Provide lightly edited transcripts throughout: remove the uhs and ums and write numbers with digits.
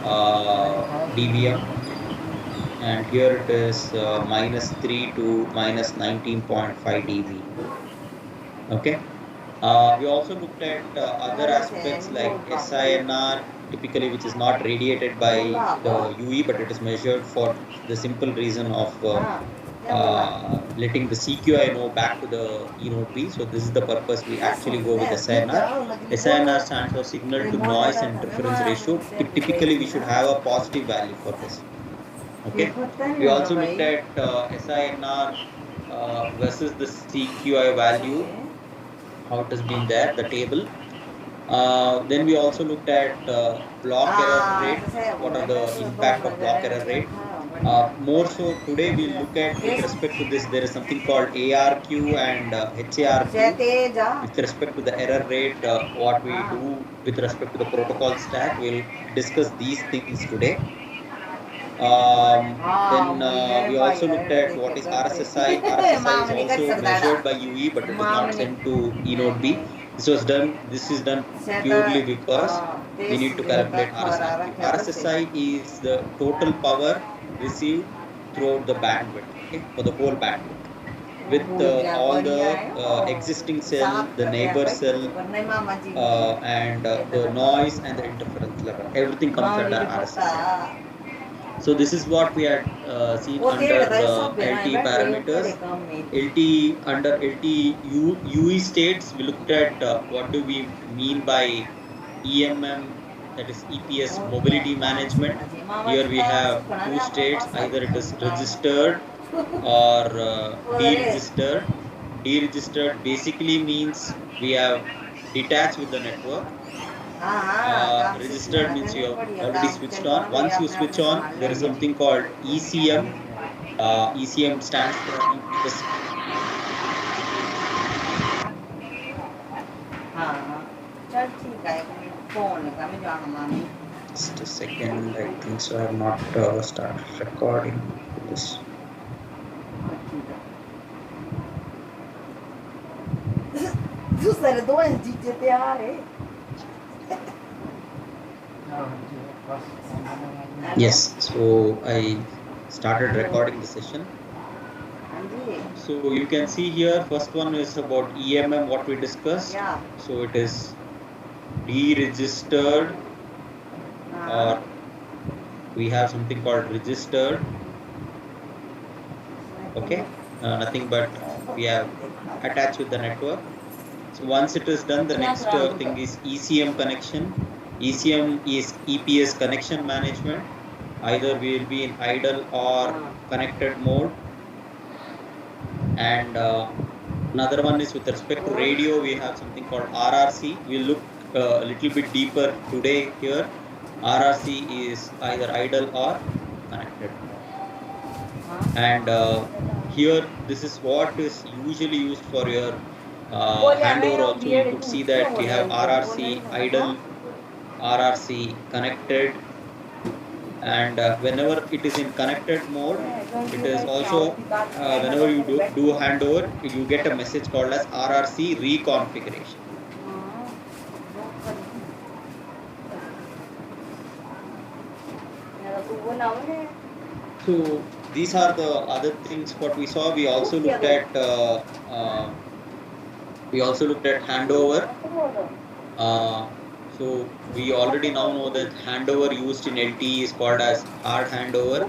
dBm, and here it is -3 to -19.5 dB. Okay. We also looked at other aspects like SINR, typically which is not radiated by the UE, but it is measured for the simple reason of letting the CQI know back to the E node B. So this is the purpose we actually go with SINR. SINR stands for signal to noise and interference ratio. Typically, we should have a positive value for this. Okay. We also looked at SINR versus the CQI value, how it has been there, the table. Then we also looked at block error rate. What are the impact of block error rate? More so today we'll look at with respect to this, there is something called ARQ and HARQ. With respect to the error rate, what we do with respect to the protocol stack, we'll discuss these things today. Then we also looked at what is RSSI. RSSI is also measured by UE, but it is not sent to E node B. This is done purely because we need to calculate RSSI. RSSI is the total power received throughout the bandwidth, okay, for the whole bandwidth, with all the existing cell, the neighbor cell, and the noise and the interference level. Everything comes under RSSI. So this is what we had seen under LTE parameters. LTE under LTE UE states, we looked at what do we mean by EMM, that is EPS mobility management. Here we have two states, either it is registered or deregistered. Deregistered basically means we have detached with the network. Registered means you have already switched on. Once you switch on, there is something called ECM. ECM stands for just a second. I think so. I have not started recording this. Yes, so I started recording the session. So you can see here, first one is about EMM, what we discussed. Yeah. So it is deregistered, or we have something called registered. Okay, nothing but we have attached with the network. So once it is done, the next thing is ECM connection. ECM is EPS connection management. Either we will be in idle or connected mode. And another one is with respect to radio, we have something called RRC. We'll look a little bit deeper today here. RRC is either idle or connected. And here, this is what is usually used for your handover also. You could see that we have RRC idle, RRC connected, and whenever it is in connected mode, it is also whenever you do handover, you get a message called as RRC reconfiguration. So these are the other things what we saw. We also looked at handover. So we already now know that handover used in LTE is called as hard handover.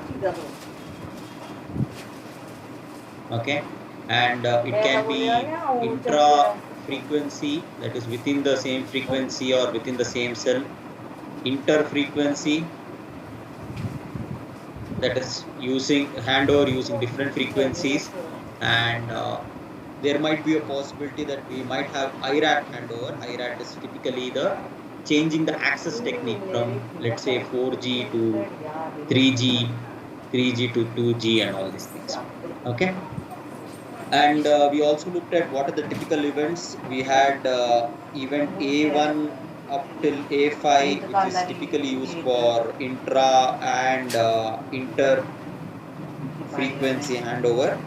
Okay, and it can be intra frequency, that is within the same frequency or within the same cell. Inter frequency, that is using handover using different frequencies, and there might be a possibility that we might have IRAT handover. IRAT is typically the changing the access technique from, let's say, 4G to 3G, 3G to 2G, and all these things. Okay. And we also looked at what are the typical events. We had event A1 up till A5, which is typically used for intra and inter frequency handover.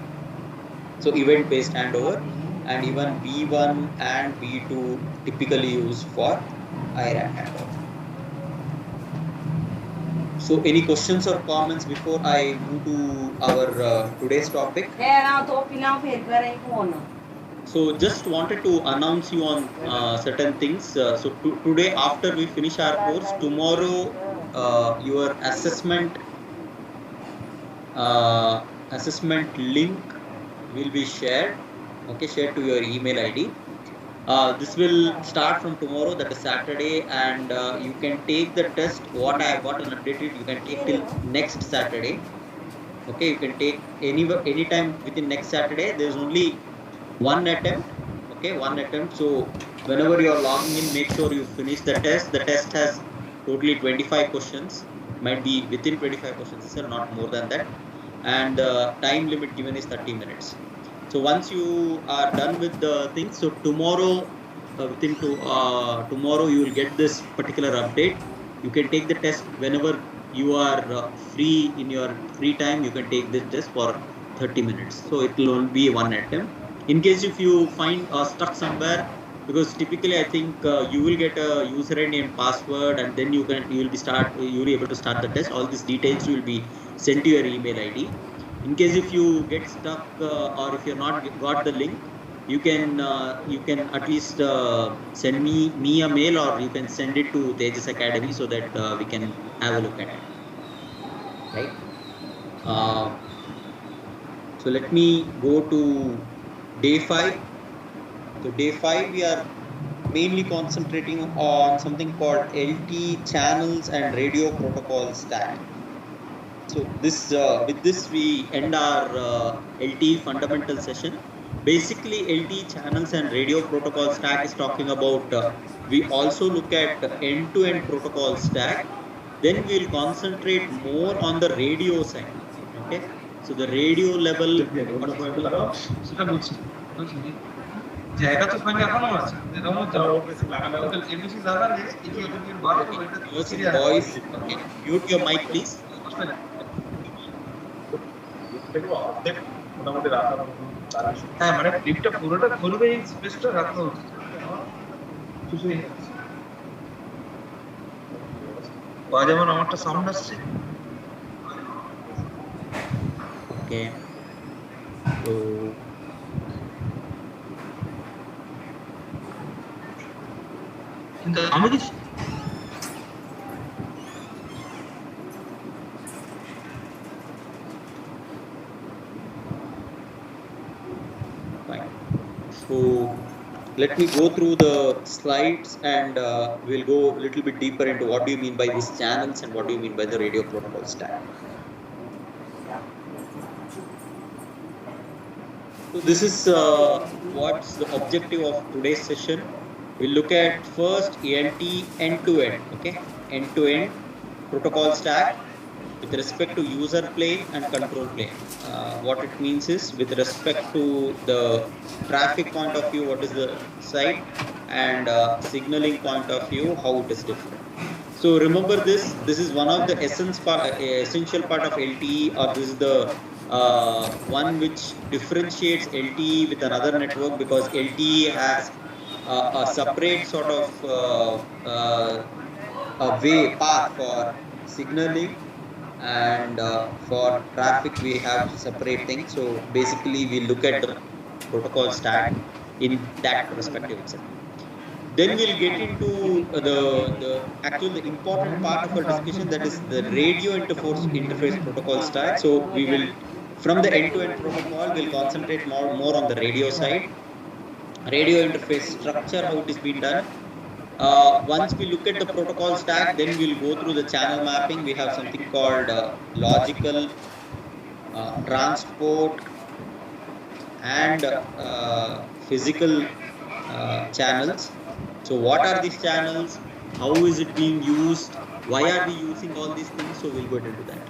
So event based handover, and even B1 and B2 typically used for IRAT handover. So any questions or comments before I move to our today's topic? So just wanted to announce you on certain things. Today after we finish our course, tomorrow your assessment link will be shared. Okay, shared to your email ID. This will start from tomorrow, that is Saturday, and you can take the test. What I have got and updated, you can take till next Saturday. Okay, you can take anytime within next Saturday. There's only one attempt. Okay, one attempt. So whenever you are logging in, make sure you finish the test. The test has totally 25 questions. Might be within 25 questions, sir, not more than that. And the time limit given is 30 minutes. So once you are done with the thing, so tomorrow, tomorrow you will get this particular update. You can take the test whenever you are free. In your free time, you can take this test for 30 minutes. So it will only be one attempt. In case if you find stuck somewhere, because typically I think you will get a username and password, and then you will be able to start the test. All these details will be sent to your email ID. In case if you get stuck or if you're not got the link, you can at least send me a mail, or you can send it to Tejas Academy so that we can have a look at it. Right. So let me go to day 5. So day 5 we are mainly concentrating on something called LTE channels and radio protocol stack. So this with this we end our LTE fundamental session. Basically, LTE channels and radio protocol stack is talking about. We also look at end-to-end protocol stack. Then we'll concentrate more on the radio side. Okay, so the radio level. Voice. Okay, mute your mic, please. হ্যাঁ মানে ক্লিপটা পুরোটা খুলবে এই স্পেসটা রাখতে হচ্ছে যেমন আমারটা সাউন্ড আসছে ওকে তো কিন্তু আমি কিছু So let me go through the slides, and we'll go a little bit deeper into what do you mean by these channels and what do you mean by the radio protocol stack. So this is what's the objective of today's session. We'll look at first end-to-end, okay, end-to-end protocol stack with respect to user plane and control plane. What it means is, with respect to the traffic point of view, what is the side, and signaling point of view, how it is different. So remember this is one of the essential part of LTE, or this is the one which differentiates LTE with another network, because LTE has a separate sort of a path for signaling, and for traffic we have separate things. So basically we look at the protocol stack in that perspective itself. Then we'll get into the important part of our discussion, that is the radio interface protocol stack. So we will, from the end-to-end protocol, we'll concentrate more on the radio side, radio interface structure, how it is being done. Once we look at the protocol stack, then we'll go through the channel mapping. We have something called logical, transport, and physical channels. So what are these channels? How is it being used? Why are we using all these things? So we'll go into that.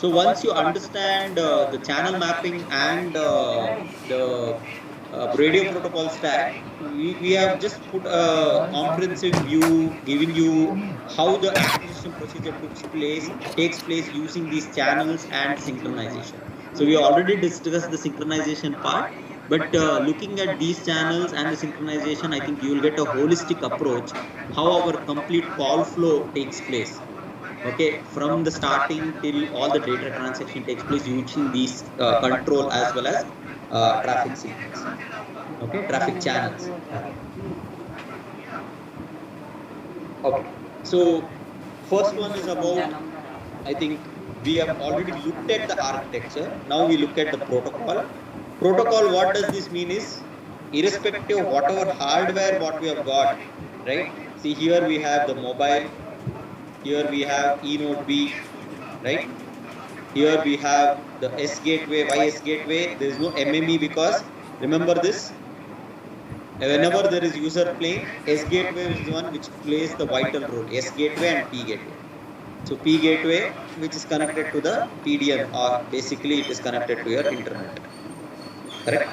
So once you understand the channel mapping and the radio protocol stack, we have just put a comprehensive view, giving you how the acquisition procedure takes place using these channels and synchronization. So we already discussed the synchronization part, but looking at these channels and the synchronization, I think you will get a holistic approach how our complete call flow takes place. Okay, from the starting till all the data transaction takes place using these control as well as traffic signals. Okay, traffic channels. Okay, so first one is about, I think we have already looked at the architecture. Now we look at the protocol. Protocol, what does this mean is, irrespective of whatever hardware what we have got, right? See, here we have the mobile, here we have eNode B, right? Here we have the S gateway, YS gateway. There is no MME because remember this, whenever there is user plane, S gateway is the one which plays the vital role, S gateway and P gateway. So P gateway, which is connected to the PDM, or basically it is connected to your internet. Correct?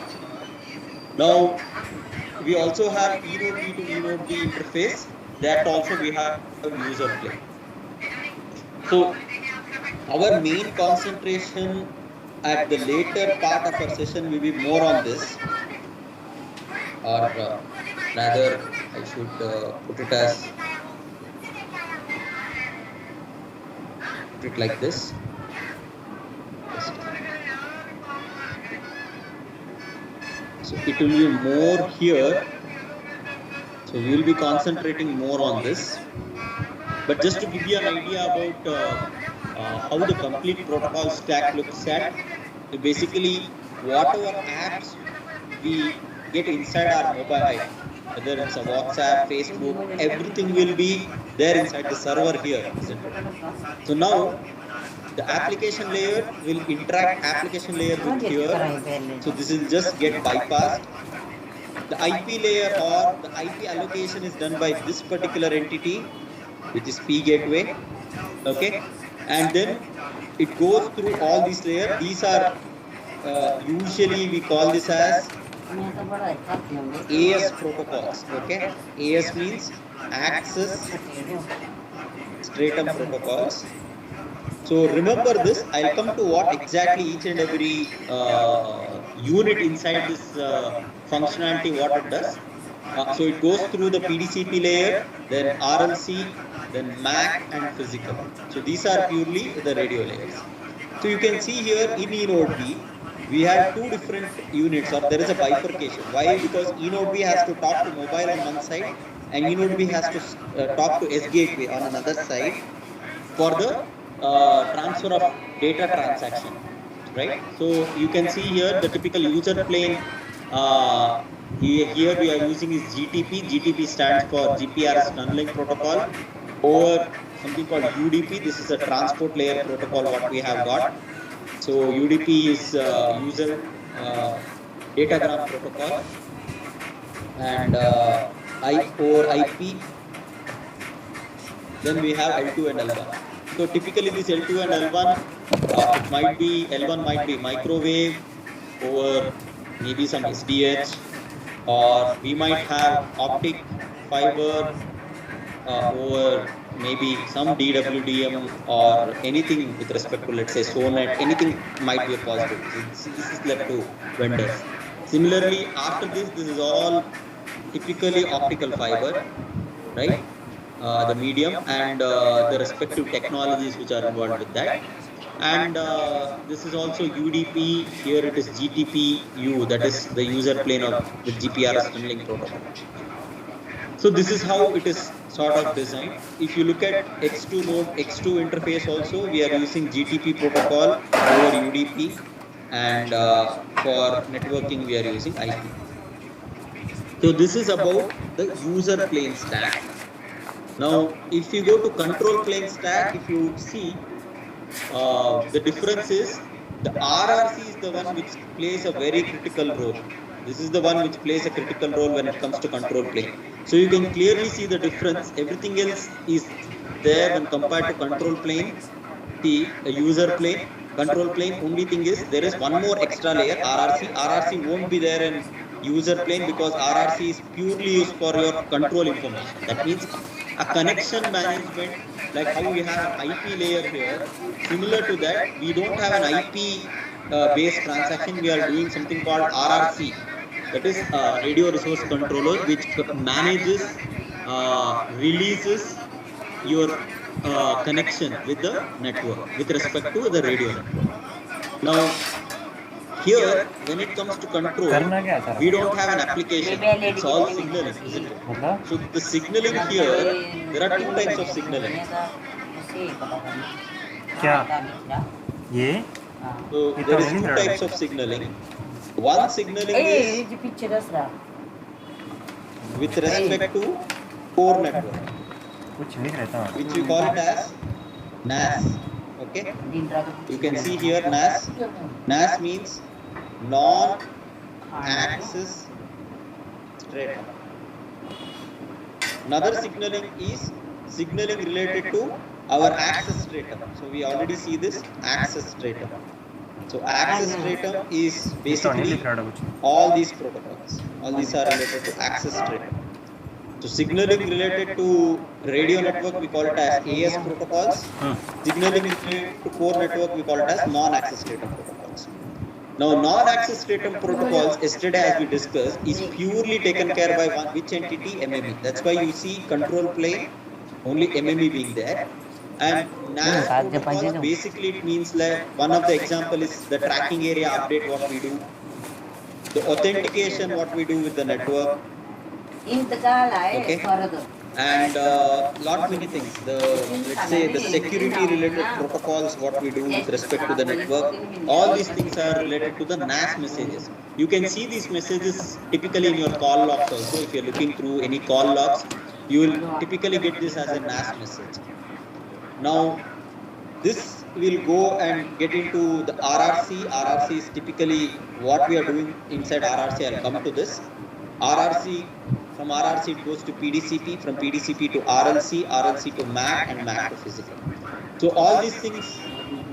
Now, we also have eNode B to eNode B interface. That also we have user plane. So our main concentration at the later part of our session will be more on this, or rather I should put it like this. So it will be more here. So we will be concentrating more on this. But just to give you an idea about how the complete protocol stack looks at, basically whatever apps we get inside our mobile, whether it's a WhatsApp, Facebook, everything will be there inside the server here, isn't it? So now the application layer will interact application layer with here. So this will just get bypassed. The IP layer or the IP allocation is done by this particular entity, which is P gateway. Okay, and then it goes through all these layers. These are usually we call this as AS protocols. Okay, AS means access stratum protocols. So remember this, I'll come to what exactly each and every unit inside this functionality, what it does. So it goes through the PDCP layer, then RLC, then MAC and physical. So these are purely the radio layers. So you can see here in eNode B, we have two different units, or there is a bifurcation. Why? Because eNode B has to talk to mobile on one side and eNode B has to talk to S gateway on another side for the transfer of data transaction, right? So you can see here the typical user plane. Here we are using is GTP. GTP stands for GPRS tunneling protocol, or something called UDP. This is a transport layer protocol what we have got. So UDP is user datagram protocol, and I over IP. Then we have L2 and L1. So typically this L2 and L1, it might be, L1 might be microwave over maybe some SDH, or we might have optic fiber over maybe some DWDM or anything with respect to, let's say, SONET, anything might be a possibility. This is left to vendors. Similarly, after this is all typically optical fiber, right? The medium and the respective technologies which are involved with that. And this is also UDP. Here it is GTP-U, that is the user plane of the GPRS tunneling protocol. So this is how it is sort of designed. If you look at X2 node, X2 interface also, we are using GTP protocol over UDP, and for networking we are using IP. So this is about the user plane stack. Now, if you go to control plane stack, if you see, the difference is the RRC is the one which plays a very critical role. This is the one which plays a critical role when it comes to control plane. So you can clearly see the difference. Everything else is there when compared to control plane, the user plane. Control plane, only thing is there is one more extra layer, RRC. RRC won't be there in user plane because RRC is purely used for your control information. That means a connection management, like how we have an IP layer here, similar to that, we don't have an IP based transaction. We are doing something called RRC, that is radio resource controller, which manages, releases your connection with the network with respect to the radio network. Now, here, when it comes to control, we don't have an application. It's all signaling, isn't it? So the signaling here, there are two types of signaling. ये So there is two types of signaling. One signaling is with respect to core network, कुछ लिख रहता है which we call it as NAS. Okay, you can see here NAS. NAS means non-access stratum. Another signaling is signaling related to our access stratum. So we already see this access stratum. So access stratum is basically all these protocols. All these are related to access stratum. So signaling related to radio network, we call it as AS protocols. Signaling related to core network, we call it as non-access stratum protocols. Now, non-access stratum protocols, yesterday as we discussed, is purely taken care by which entity? MME. That's why you see control plane, only MME being there. And NAS protocols, basically it means like one of the example is the tracking area update what we do, the authentication what we do with the network, okay, and lot many things. Let's say the security related protocols what we do with respect to the network. All these things are related to the NAS messages. You can see these messages typically in your call logs also. If you're looking through any call logs, you will typically get this as a NAS message. Now, this will go and get into the RRC. RRC is typically what we are doing inside RRC. I'll come to this. RRC, from RRC it goes to PDCP, from PDCP to RLC, RLC to MAC, and MAC to physical. So all these things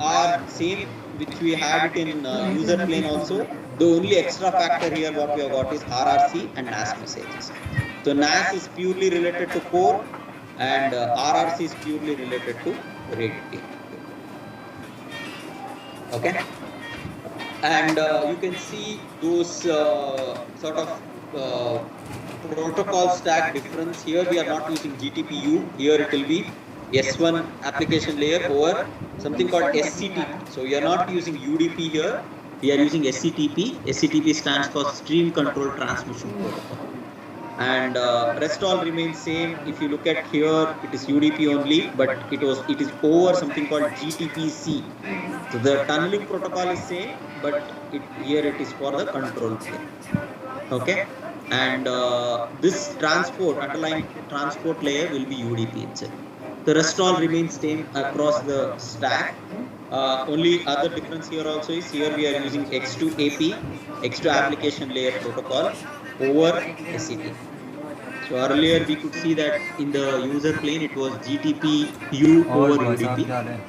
are same which we had it in user plane also. The only extra factor here what we have got is RRC and NAS messages. So NAS is purely related to core and RRC is purely related to radio. Okay, and you can see those sort of protocol stack difference. Here we are not using GTPU. Here it will be S1 application layer over something called SCTP. So we are not using UDP here. We are using SCTP. SCTP stands for Stream Control Transmission Protocol. And rest all remains same. If you look at here, it is UDP only, but it is over something called GTPC. So the tunneling protocol is same, but here it is for the control plane. Okay, and this underlying transport layer will be UDP itself. The rest all remains same across the stack. Only other difference here also is here we are using X2 AP, X2 application layer protocol over SCTP. So earlier we could see that in the user plane it was GTPU over UDP.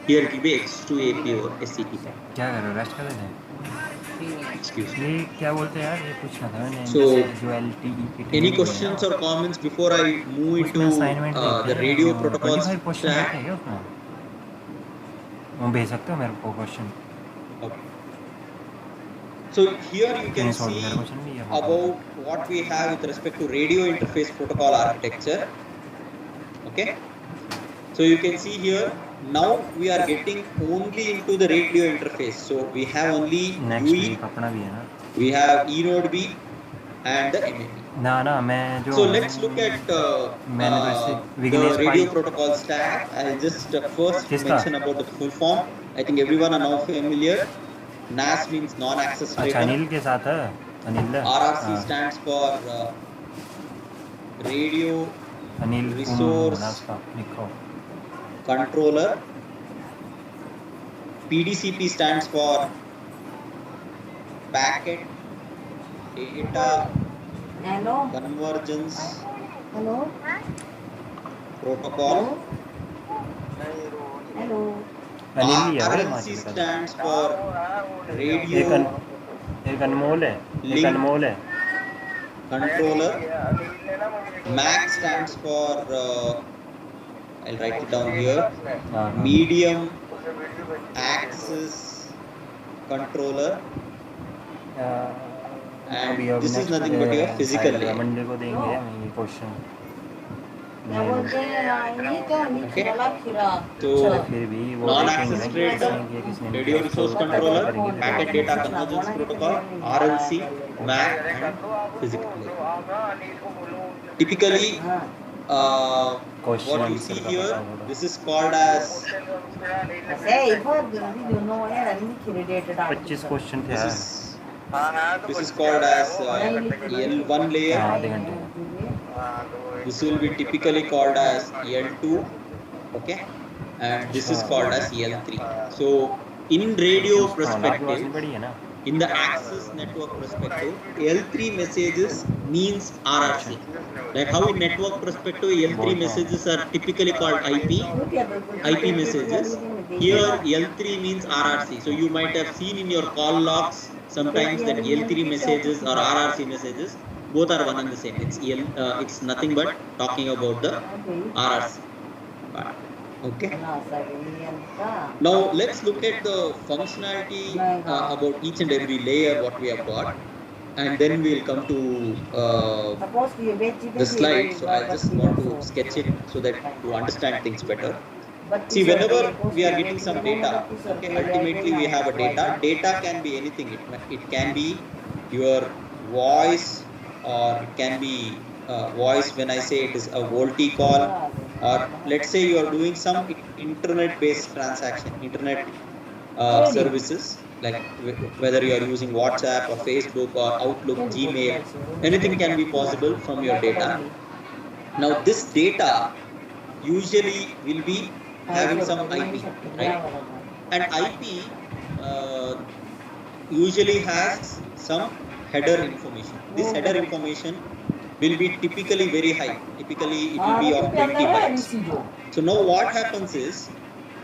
Here it will be X2 AP over SCTP. क्या कर रहे हो? Rest कर रहे थे? Excuse me. ये क्या बोलते हैं यार? ये पूछना था मैंने। So, जो LTE की any questions or comments before I move into the radio protocols stack? है क्या उसमें? वो भेज सकते हो मेरे को question? Okay. So here you can see about what we have with respect to radio interface protocol architecture. Okay. So you can see here now we are getting only into the radio interface. So we have only UE, we have eNode B and the MME. So let's look at the radio protocol stack. I'll just first mention about the full form. I think everyone are now familiar. NAS means non-access stratum. RRC stands for radio resource controller. PDCP stands for packet data convergence protocol. RLC stands for radio link controller. MAC stands for I'll write it down here, medium access controller, and this is nothing but your physical layer. Okay, so फिर भी वो देखेंगे non-access ना कि rate किसने किया किसने नहीं radio किया, उसको resource कैप्चर controller, करेंगे फिर packet वो data convergence protocol, RLC, MAC, and physical layer. Typically, what question you answer see का here, पता होगा। this is called as 25 question थे this यार। is called as L1 layer. हाँ, आधे घंटे का। This will be typically called as L2, okay, and this is called as L3. So in radio उसको की आवाज़ perspective, नहीं बढ़ी है ना। in the access network perspective, L3 messages means RRC. Like how in network perspective, L3 messages are typically called IP messages. Here L3 means RRC. So you might have seen in your call logs sometimes that L3 messages or RRC messages, both are one and the same. It's nothing but talking about the RRC part. Okay. Now let's look at the functionality about each and every layer what we have got, and then we'll come to the slide. So I just want to sketch it so that to understand things better. See, whenever we are getting some data, okay, ultimately we have a data. Data can be anything. It can be your voice, or it can be voice when I say it is a VoLTE call, or let's say you are doing some internet-based transaction, internet services, like whether you are using WhatsApp or Facebook or Outlook, Gmail, anything can be possible from your data. Now this data usually will be having some IP, right? And IP usually has some header information. This header information will be typically very high. Typically it will be of 20 bytes. So now what happens is,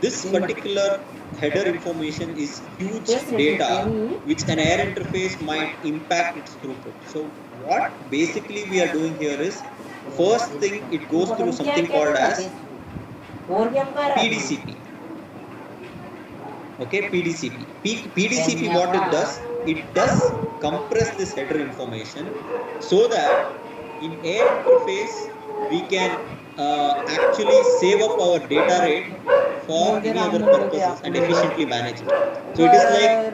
this particular header information is huge data which an air interface might impact its throughput. So what basically we are doing here is, first thing, it goes through something called as PDCP. Okay, PDCP, what it does compress this header information so that in air interface we can actually save up our data rate for any other purposes and efficiently manage it. So it is like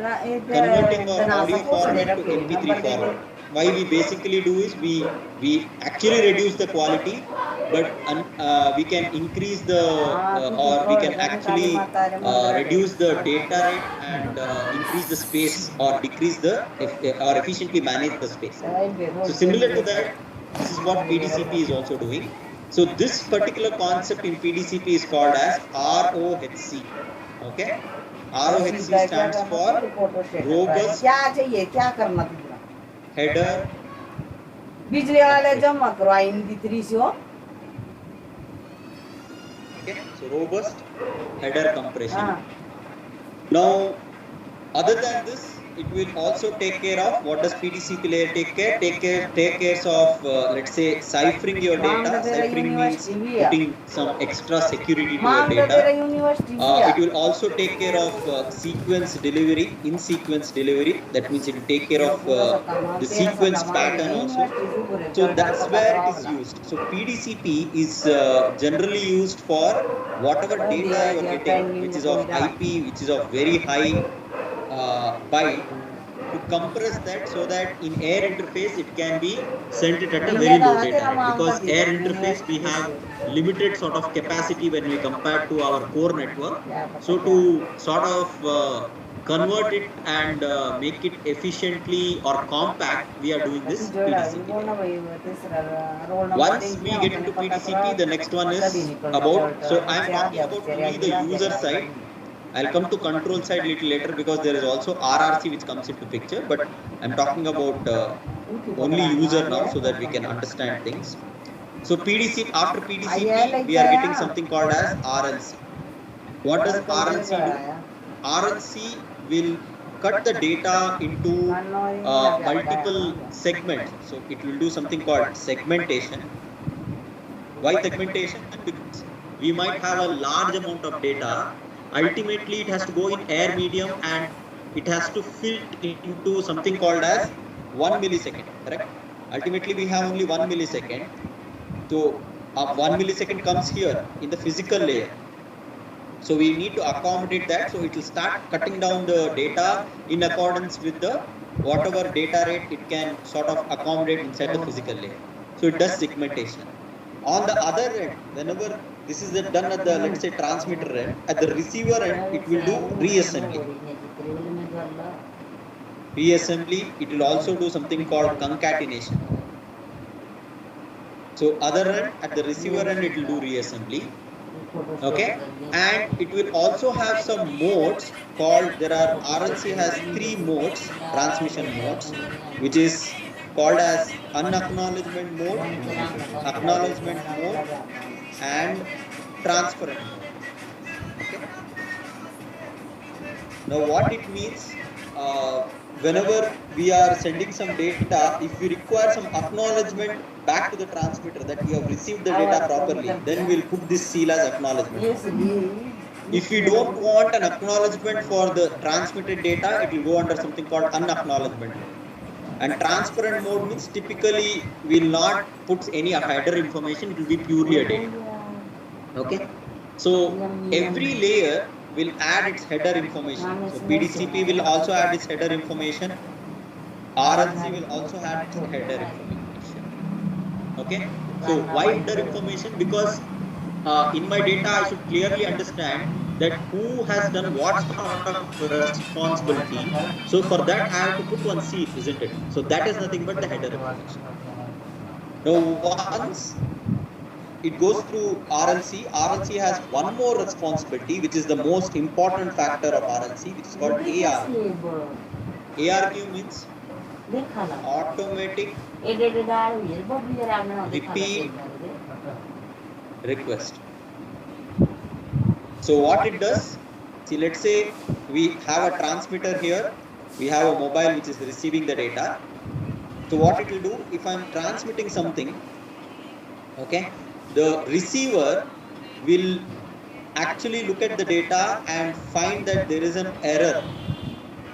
converting our audio format to MP3 format. Why we basically do is we actually reduce the quality, but we can increase the or we can actually reduce the data rate and increase the space, or decrease the or efficiently manage the space. So similar to that, this is what PDCP is also doing. So this particular concept in PDCP is called as ROHC. Okay, ROHC stands for robust header. Okay, so robust header compression. Now, other than this, it will also take care of, what does PDCP layer take care? Take care of let's say ciphering your data. Ciphering means putting some extra security to your data. It will also take care of sequence delivery, in sequence delivery. That means it will take care of the sequence pattern also. So that's where it is used. So PDCP is generally used for whatever data you are getting, which is of IP, which is of very high byte, to compress that so that in air interface it can be sent it at a very low data rate. Because air interface we have limited sort of capacity when we compare to our core network. So to sort of convert it and make it efficiently or compact, we are doing this PDCP. Once we get into PDCP, the next one is about, so I am talking about only the user side. I'll come to control side little later, because there is also RRC which comes into picture, but I'm talking about only user now so that we can understand things. So PDCP, after PDCP, we are getting something called as RLC. What does RLC do? RLC will cut the data into multiple segments. So it will do something called segmentation. Why segmentation? Because we might have a large amount of data. Ultimately, it has to go in air medium and it has to fit into something called as 1 millisecond, correct? Ultimately, we have only 1 millisecond. So 1 millisecond comes here in the physical layer. So we need to accommodate that. So it will start cutting down the data in accordance with the whatever data rate it can sort of accommodate inside the physical layer. So it does segmentation. On the other end, whenever this is done at the, let's say, transmitter end, at the receiver end, it will do reassembly. Reassembly, it will also do something called concatenation. So other end, at the receiver end, it will do reassembly. Okay, and it will also have some modes called, there are, RLC has 3 modes, transmission modes, which is called as unacknowledgement mode, acknowledgement mode, and transparent mode. Okay, now what it means, whenever we are sending some data, if we require some acknowledgement back to the transmitter that we have received the data properly, then we'll put this seal as acknowledgement. If we don't want an acknowledgement for the transmitted data, it will go under something called unacknowledgement mode. And transparent mode means typically will not put any header information, it will be purely a data. Okay, so every layer will add its header information. So PDCP will also add its header information. RLC will also add its header information. Okay, so why header information? Because in my data, I should clearly understand that who has done what sort of responsibility. So for that, I have to put one seal, isn't it? So that is nothing but the header information. Now, once it goes through RLC, RLC has one more responsibility, which is the most important factor of RLC, which is called ARQ. ARQ means automatic repeat request. So what it does, see, let's say we have a transmitter here, we have a mobile which is receiving the data. So what it will do, if I'm transmitting something, okay, the receiver will actually look at the data and find that there is an error,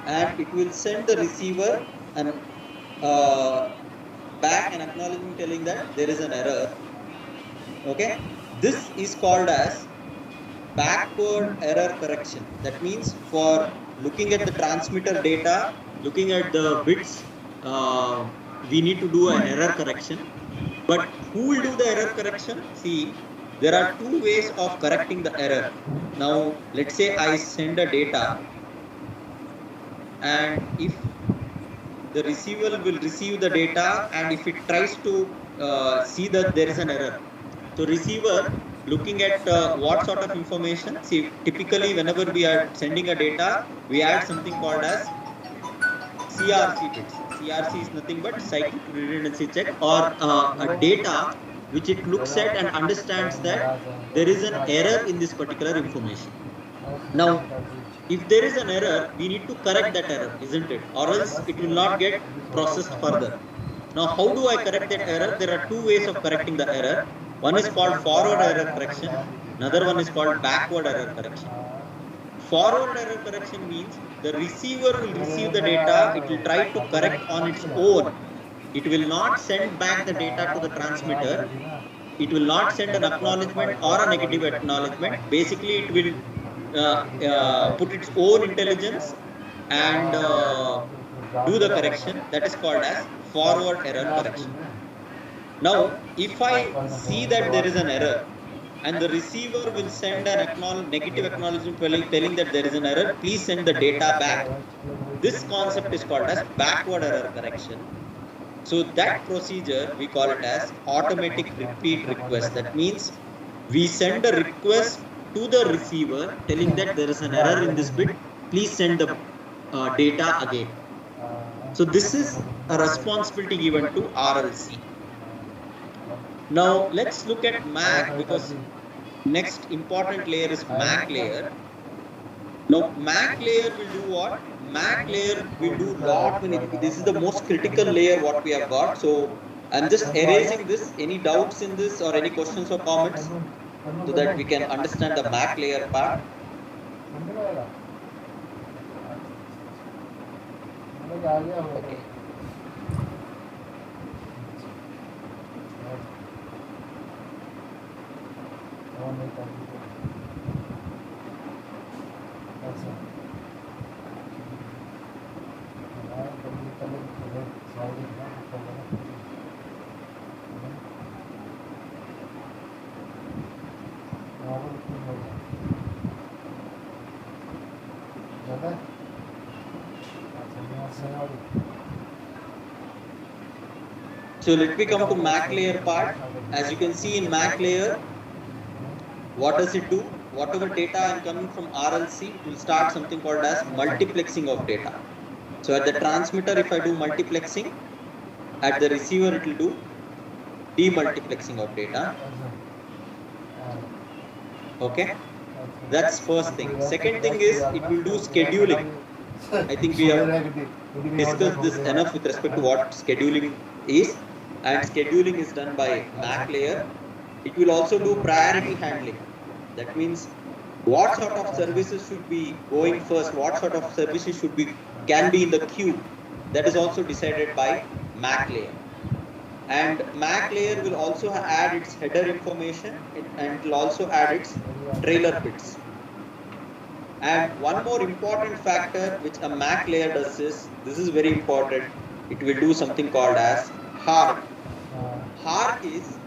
and it will send the receiver an back an acknowledgement telling that there is an error. Okay, this is called as backward error correction. That means for looking at the transmitter data, looking at the bits, we need to do an error correction. But who will do the error correction? See, there are 2 ways of correcting the error. Now, let's say I send a data, and if the receiver will receive the data, and if it tries to see that there is an error, so receiver looking at what sort of information, see, typically whenever we are sending a data, we add something called as CRC bits. CRC is nothing but cyclic redundancy check, or a data which it looks at and understands that there is an error in this particular information. Now, if there is an error, we need to correct that error, isn't it? Or else it will not get processed further. Now, how do I correct that error? There are 2 ways of correcting the error. One is called forward error correction. Another one is called backward error correction. Forward error correction means the receiver will receive the data, it will try to correct on its own. It will not send back the data to the transmitter. It will not send an acknowledgement or a negative acknowledgement. Basically, it will put its own intelligence and do the correction. That is called as forward error correction. Now, if I see that there is an error, and the receiver will send an negative acknowledgement telling that there is an error, please send the data back. This concept is called as backward error correction. So that procedure, we call it as automatic repeat request. That means we send a request to the receiver telling that there is an error in this bit, please send the data again. So this is a responsibility given to RLC. Now let's look at MAC, because next important layer is MAC layer. Now MAC layer will do what? MAC layer will do lot many. This is the most critical layer what we have got. So I'm just erasing this. Any doubts in this or any questions or comments, so that we can understand the MAC layer part. Okay. So let me come to Mac layer part. As you can see in Mac layer, what does it do? Whatever data incoming from RLC, it will start something called as multiplexing of data. So at the transmitter, if I do multiplexing, at the receiver, it will do demultiplexing of data. Okay, that's first thing. Second thing is it will do scheduling. I think we have discussed this enough with respect to what scheduling is, and scheduling is done by MAC layer. It will also do priority handling. That means what sort of services should be going first, what sort of services can be in the queue. That is also decided by MAC layer. And MAC layer will also add its header information, and it will also add its trailer bits. And one more important factor which a MAC layer does is, this is very important, it will do something called as HARC. HARC is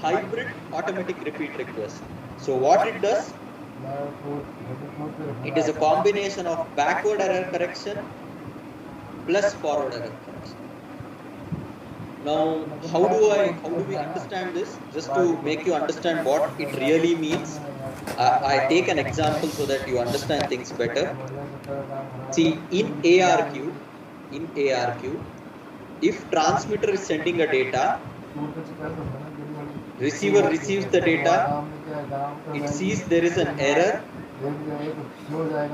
hybrid automatic repeat request. So what it does, it is a combination of backward error correction plus forward error correction. Now, how do we understand this? Just to make you understand what it really means, I take an example so that you understand things better. See, in ARQ, if transmitter is sending a data, receiver receives the data, it sees there is an error,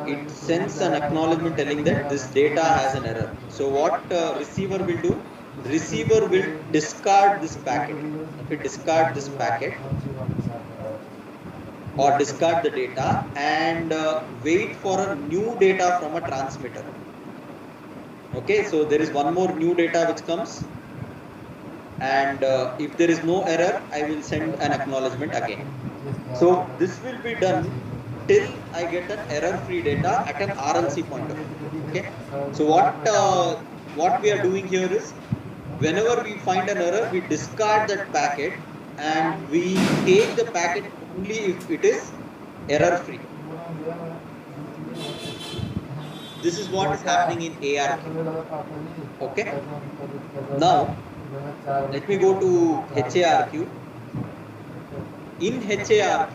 it sends an acknowledgement telling that this data has an error. So what receiver will do? Receiver will discard this packet. Okay, discard this packet or discard the data and wait for a new data from a transmitter. Okay, so there is one more new data which comes, and if there is no error, I will send an acknowledgement again. So this will be done till I get an error-free data at an RLC point of view. Okay, so what we are doing here is, whenever we find an error, we discard that packet and we take the packet only if it is error-free. This is what is happening in ARQ. Okay. Now, let me go to HARQ. In HARQ,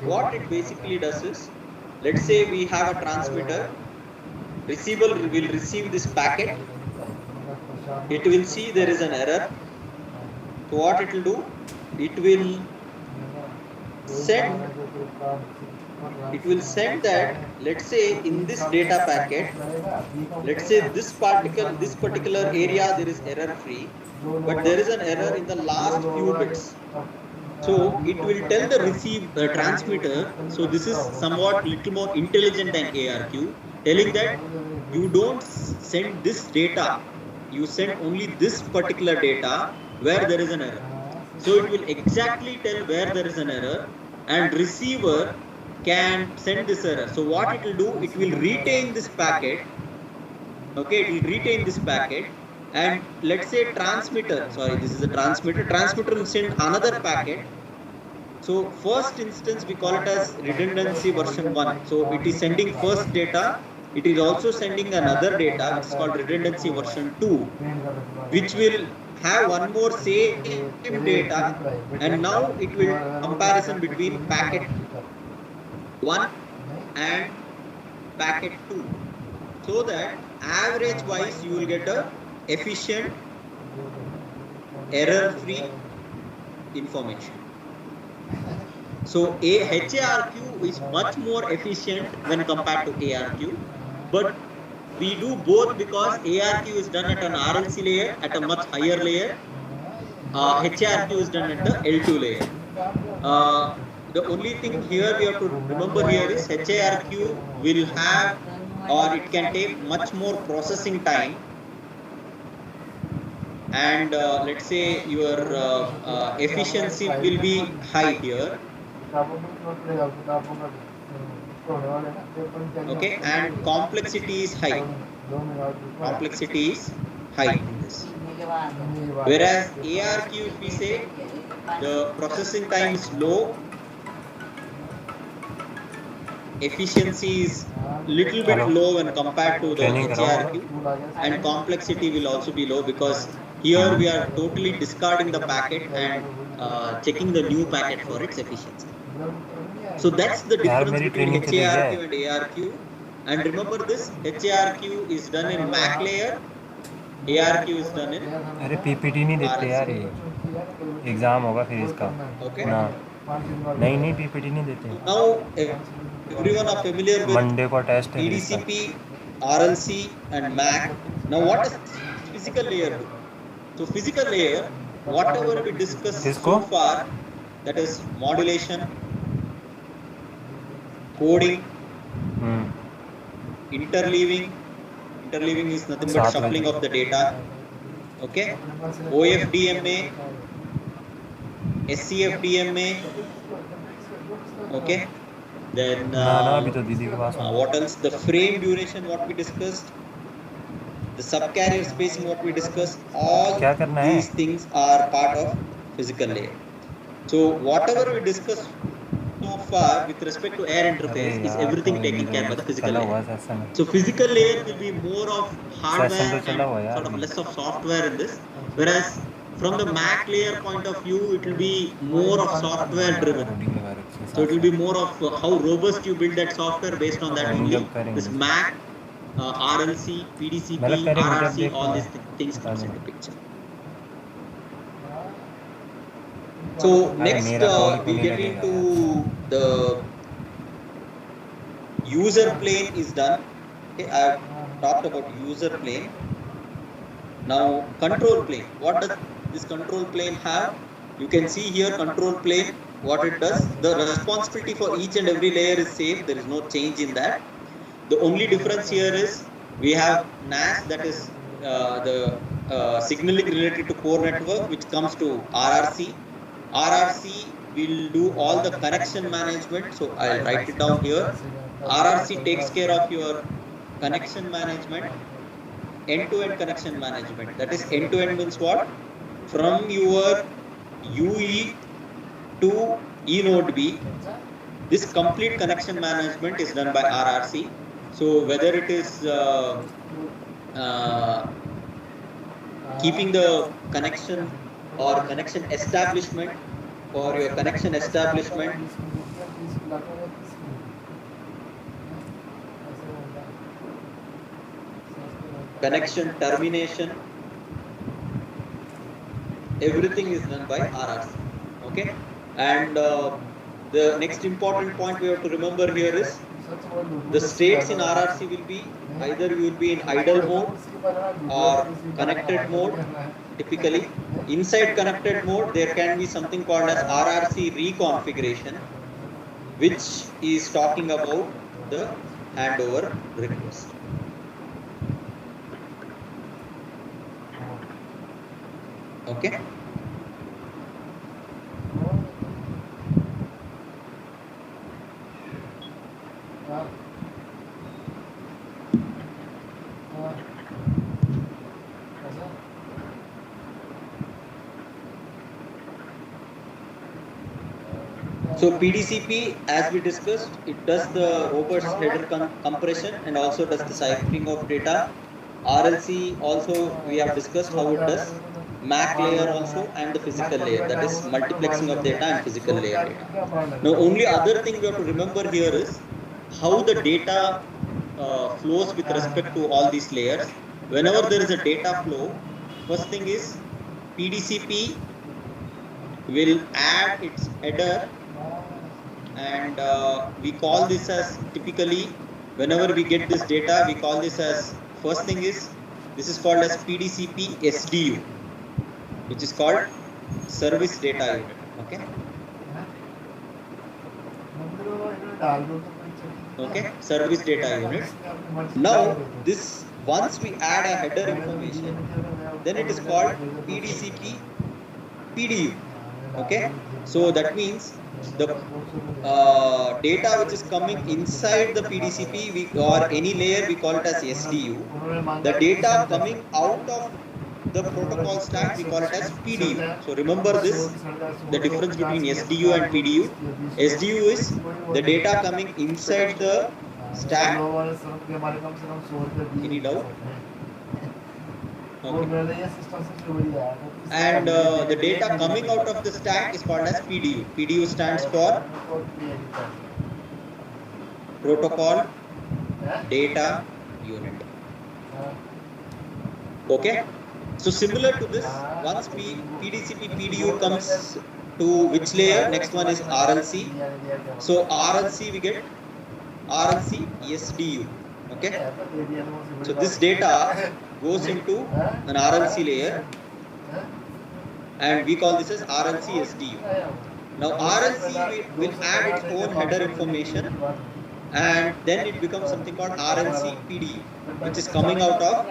what it basically does is, let's say we have a transmitter, receiver will receive this packet, it will see there is an error. So what it will do? It will send that, let's say in this data packet, let's say this particular area there is error free, but there is an error in the last few bits. So it will tell the transmitter. So this is somewhat little more intelligent than ARQ, telling that you don't send this data, you send only this particular data where there is an error. So it will exactly tell where there is an error, and receiver can send this error. So what it will do, it will retain this packet. Okay, it will retain this packet, and let's say transmitter, sorry, this is a transmitter will send another packet. So first instance we call it as redundancy version 1. So it is sending first data, it is also sending another data which is called redundancy version 2, which will have one more same data, and now it will comparison between packet 1 and packet 2, so that average wise you will get a efficient error free information. So HARQ is much more efficient when compared to ARQ, but we do both because ARQ is done at an RLC layer at a much higher layer. HARQ is done at the L2 layer. The only thing here we have to remember here is HARQ will have, or it can take much more processing time, and let's say your efficiency will be high here, Okay, and complexity is high. Complexity is high in this. Whereas ARQ, if we say the processing time is low, efficiency is little bit Hello. low when compared to the Training कराओ. HARQ, and complexity will also be low because here we are totally discarding the packet and checking the new packet for its efficiency. So that's the यार difference मेरी between training चली गई HARQ है. and ARQ. And remember this, HARQ is done in MAC layer, ARQ is done in अरे PPT नहीं देते यार, RLC. ये एग्ज़ाम होगा फिर इसका. Okay. ना नहीं पीपीटी नहीं देते. So now everyone are familiar with Monday को टेस्ट है फिर इसका. PDCP, RLC and MAC. Now what does physical layer do? So physical layer, whatever we discussed so far, that is modulation, coding, interleaving is nothing but shuffling of the data. Okay, OFDMA, SCFDMA. Okay, then what else? The frame duration, what we discussed, the subcarrier spacing, what we discussed, all these things are part of physical layer. So whatever we discussed so far with respect to air interface is everything taken care by the physical layer. So physical layer will be more of hardware and sort of less of software in this, whereas from the MAC layer point of view, it will be more of software driven. So it will be more of how robust you build that software. Based on that only this MAC, RLC, PDCP, RRC, all these things comes into picture. So next we get into the user plane is done. Okay, I have talked about user plane. Now control plane. What does this control plane have? You can see here control plane, what it does. The responsibility for each and every layer is same. There is no change in that. The only difference here is we have NAS, that is the signaling related to core network, which comes to RRC. RRC will do all the connection management. So I'll write it down here. RRC takes care of your connection management, end-to-end connection management. That is end-to-end means what? From your UE to E node B, this complete connection management is done by RRC. So whether it is keeping the connection or connection establishment, for your connection establishment, connection termination, everything is done by RRC. Okay, and the next important point we have to remember here is the states in RRC will be either you will be in idle mode or connected mode. Typically, inside connected mode, there can be something called as RRC reconfiguration, which is talking about the handover request. Okay. So PDCP, as we discussed, it does the robust header compression and also does the ciphering of data. RLC also we have discussed how it does. MAC layer also, and the physical layer, that is multiplexing of data and physical layer data. Now only other thing we have to remember here is how the data flows with respect to all these layers. Whenever there is a data flow, first thing is PDCP will add its header, and we call this as, typically whenever we get this data, we call this as, first thing is, this is called as PDCP SDU, which is called service data unit. Okay. Okay, service data unit. Now this, once we add a header information, then it is called PDCP PDU. Okay, so that means The data which is coming inside the PDCP or any layer, we call it as SDU. The data coming out of the protocol stack, we call it as PDU. So remember this, the difference between SDU and PDU. SDU is the data coming inside the stack. Any doubt? Okay. And the data coming out of the stack is called as PDU. PDU stands for Protocol Data Unit. Okay. So similar to this, once PDCP PDU comes to which layer? Next one is RLC. So RLC we get RLC SDU. Okay. So this data goes into an RLC layer, and we call this as RLC SDU. Now RLC will add its own header information, and then it becomes something called RLC PDU, which is coming out of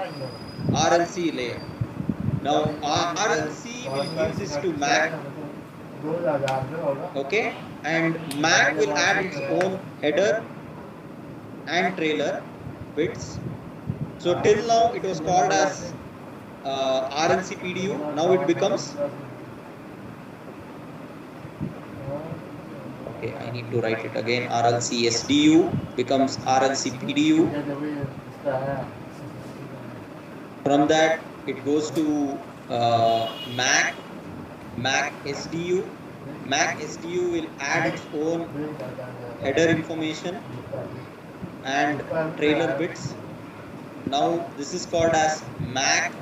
RLC layer. Now RLC will give this to MAC, okay, and MAC will add its own header and trailer bits. So till now it was called as RLC PDU. Now it becomes, okay, I need to write it again. RLC SDU becomes RLC PDU. From that it goes to MAC SDU. MAC SDU will add its own header information and trailer bits. Now this is called as MAC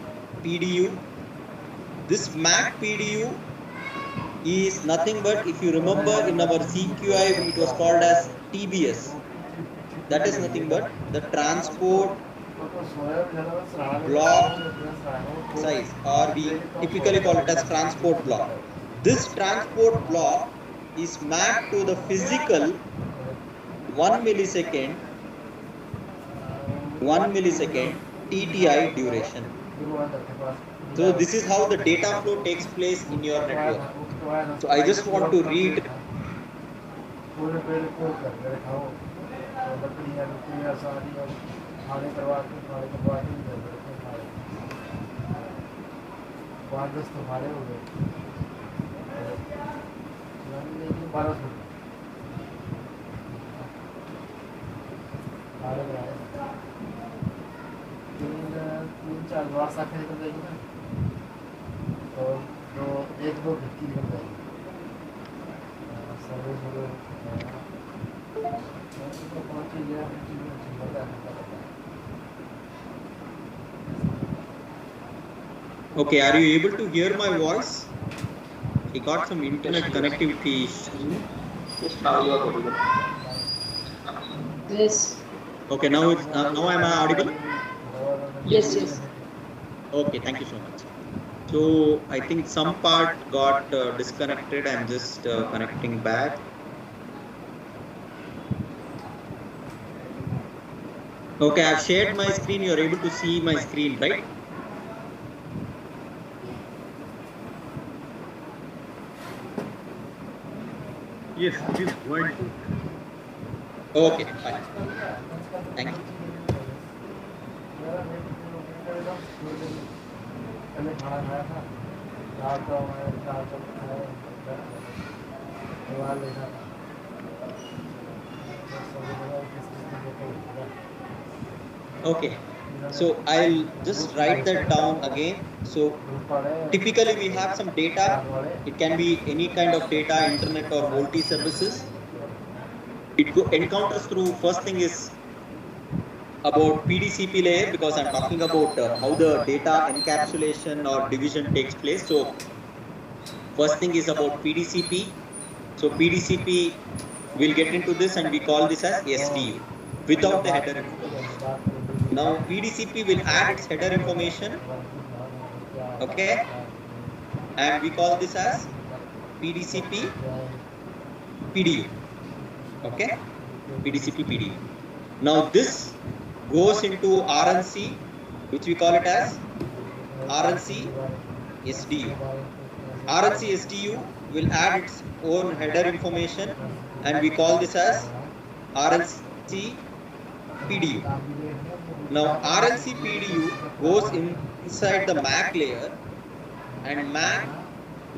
PDU. This MAC PDU is nothing but, if you remember in our CQI it was called as TBS. That is nothing but the transport block size, or we typically call it as transport block. This transport block is mapped to the physical 1 millisecond TTI duration. So this is how the data flow takes place in your network. So I just want to read. Okay, are you able to hear my voice? I got some internet connectivity issues. Yes. Okay, now it's now am I audible? Yes, yes. Okay, thank you so much. So I think some part got disconnected. I'm just connecting back. Okay, I've shared my screen. You're able to see my screen, right? Yes, it is quite good. Okay, fine. Thank you. Okay, so I'll just write that down again. So typically we have some data. It can be any kind of data, internet or VoLTE services. It encounters through, first thing is about PDCP layer, because I'm talking about how the data encapsulation or division takes place. So first thing is about PDCP. So PDCP, we'll get into this and we call this as SDU without the header information. Now PDCP will add its header information, okay, and we call this as PDCP PDU, okay, PDCP PDU. Now this goes into RLC, which we call it as RLC SDU. RLC SDU will add its own header information, and we call this as RLC PDU. Now RLC PDU goes inside the MAC layer, and MAC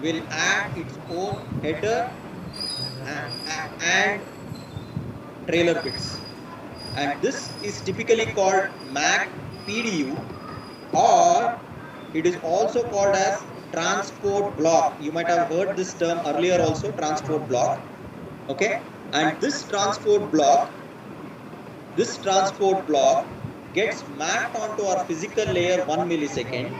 will add its own header and trailer bits, and this is typically called MAC PDU, or it is also called as transport block. You might have heard this term earlier also, transport block. Okay, and this transport block gets mapped onto our physical layer 1 millisecond.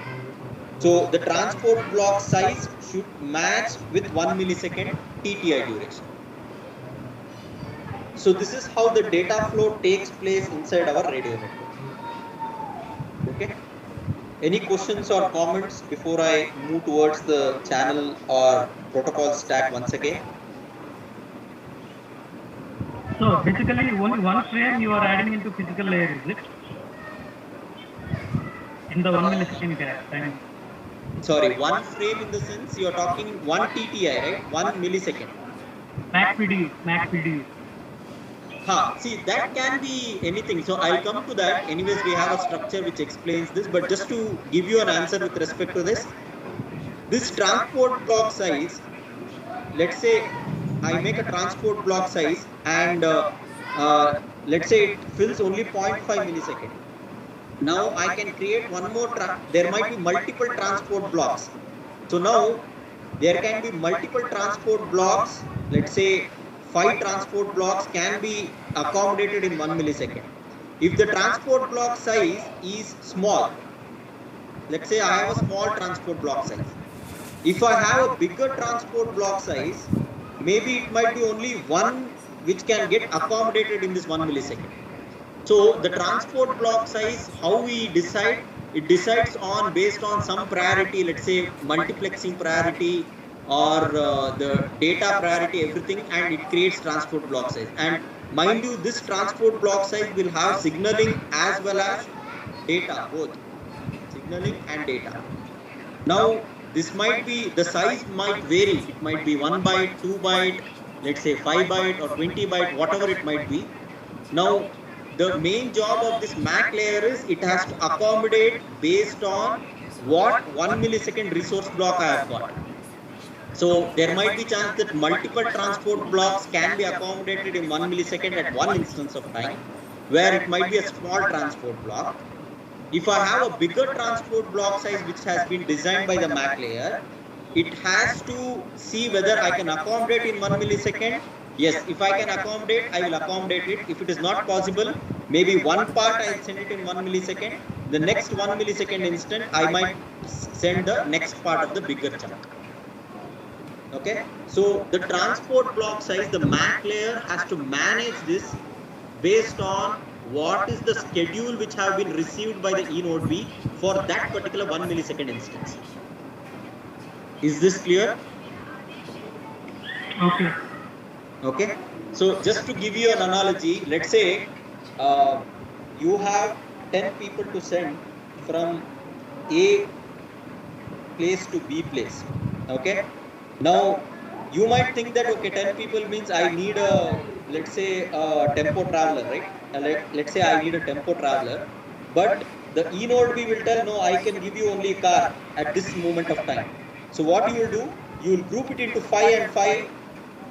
So the transport block size should match with 1 millisecond TTI duration. So this is how the data flow takes place inside our radio network. Okay. Any questions or comments before I move towards the channel or protocol stack once again? So basically only one frame you are adding into physical layer, is it? In the 1 millisecond time. Sorry, one frame in the sense you are talking 1 TTI, right? 1 millisecond. MAC PDU. See, that can be anything. So I'll come to that. Anyways, we have a structure which explains this, but just to give you an answer with respect to this transport block size, let's say I make a transport block size and let's say it fills only 0.5 millisecond. Now I can create one more, there might be multiple transport blocks. So now there can be multiple transport blocks, let's say 5 transport blocks can be accommodated in 1 millisecond. If the transport block size is small, let's say I have a small transport block size. If I have a bigger transport block size, maybe it might be only one which can get accommodated in this 1 millisecond. So the transport block size, how we decide, it decides on based on some priority, let's say multiplexing priority or the data priority, everything, and it creates transport block size. And mind you, this transport block size will have signaling as well as data, both signaling and data. Now this might be, the size might vary, it might be 1 byte, 2 byte, let's say 5 byte or 20 byte, whatever it might be. Now the main job of this MAC layer is it has to accommodate based on what 1 millisecond resource block I have got. So there might be chance that multiple transport blocks can be accommodated in 1 millisecond at one instance of time, where it might be a small transport block. If I have a bigger transport block size which has been designed by the MAC layer, it has to see whether I can accommodate in 1 millisecond. Yes, if I can accommodate, I will accommodate it. If it is not possible, maybe one part I will send it in 1 millisecond. The next 1 millisecond instant, I might send the next part of the bigger chunk. Okay, so the transport block size, the MAC layer has to manage this based on what is the schedule which have been received by the eNode B for that particular 1 millisecond instance. Is this clear? Okay. Okay, so just to give you an analogy, let's say you have 10 people to send from A place to B place. Okay, now you might think that okay, 10 people means I need a, let's say a tempo traveler, right? Let's say I need a tempo traveler, but the eNode B will tell no, I can give you only a car at this moment of time. So what you will do, you will group it into 5 and 5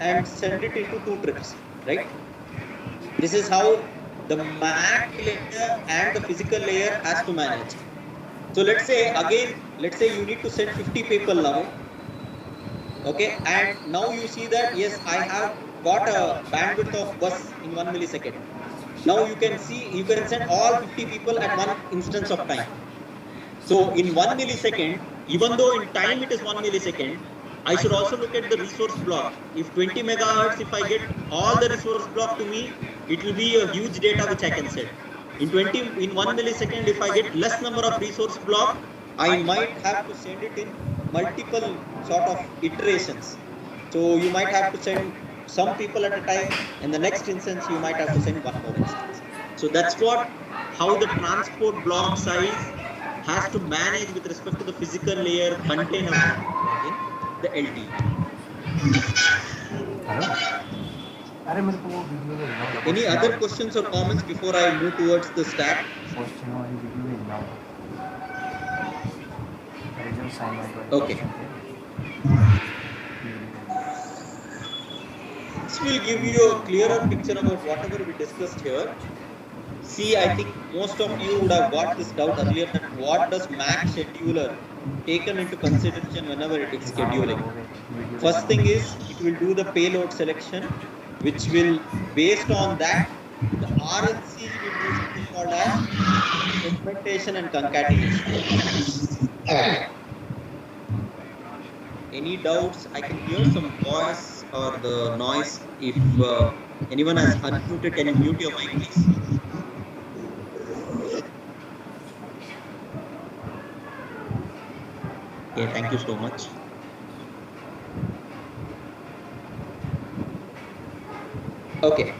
and send it into 2 trips, right? This is how the MAC layer and the physical layer has to manage. So let's say again, let's say you need to send 50 people now. Okay, and now you see that yes, I have got a bandwidth of bus in 1 millisecond. Now you can see, you can send all 50 people at one instance of time. So in 1 millisecond, even though in time it is 1 millisecond, I should also look at the resource block. If 20 megahertz, if I get all the resource block to me, it will be a huge data which I can send. In 1 millisecond, if I get less number of resource block, I might have to send it in multiple sort of iterations. So you might have to send some people at a time, and the next instance you might have to send one more instance. So that's what, how the transport block size has to manage with respect to the physical layer container in the LTE. Hello अरे मेरे को वो video भेजना होगा Any other questions or comments before I move towards the stack? Question वाली video भेजना होगा अरे जो असाइनमेंट वाले Okay. क्वेश्चन थे This will give you a clearer picture about whatever we discussed here. See, I think most of you would have got this doubt earlier that what does Mac scheduler taken into consideration whenever it is scheduling. First thing is it will do the payload selection, which will, based on that, the RLC will do something called as segmentation and concatenation. Any doubts? I can hear some voice or the noise. If anyone has unmuted, can you mute your mic, please? Okay, thank you so much. Okay,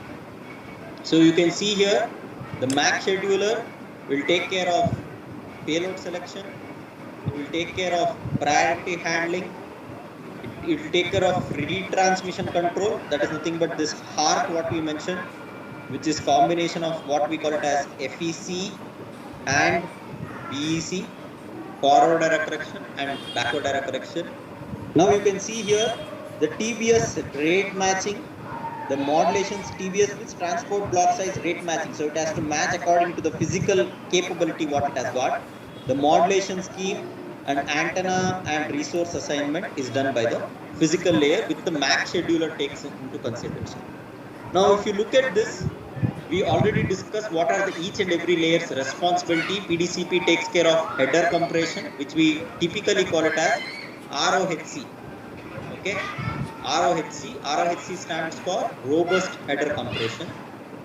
so you can see here the Mac scheduler will take care of payload selection, it will take care of priority handling, it will take care of retransmission control, that is nothing but this HARC what we mentioned, which is combination of what we call it as FEC and BEC, forward error correction and backward error correction. Now you can see here the TBS rate matching, the modulations. TBS means transport block size rate matching, so it has to match according to the physical capability what it has got. The modulation scheme and antenna and resource assignment is done by the physical layer, with the Mac scheduler takes into consideration. Now if you look at this, we already discussed what are the each and every layer's responsibility. PDCP takes care of header compression, which we typically call it as ROHC. Okay, ROHC stands for robust header compression,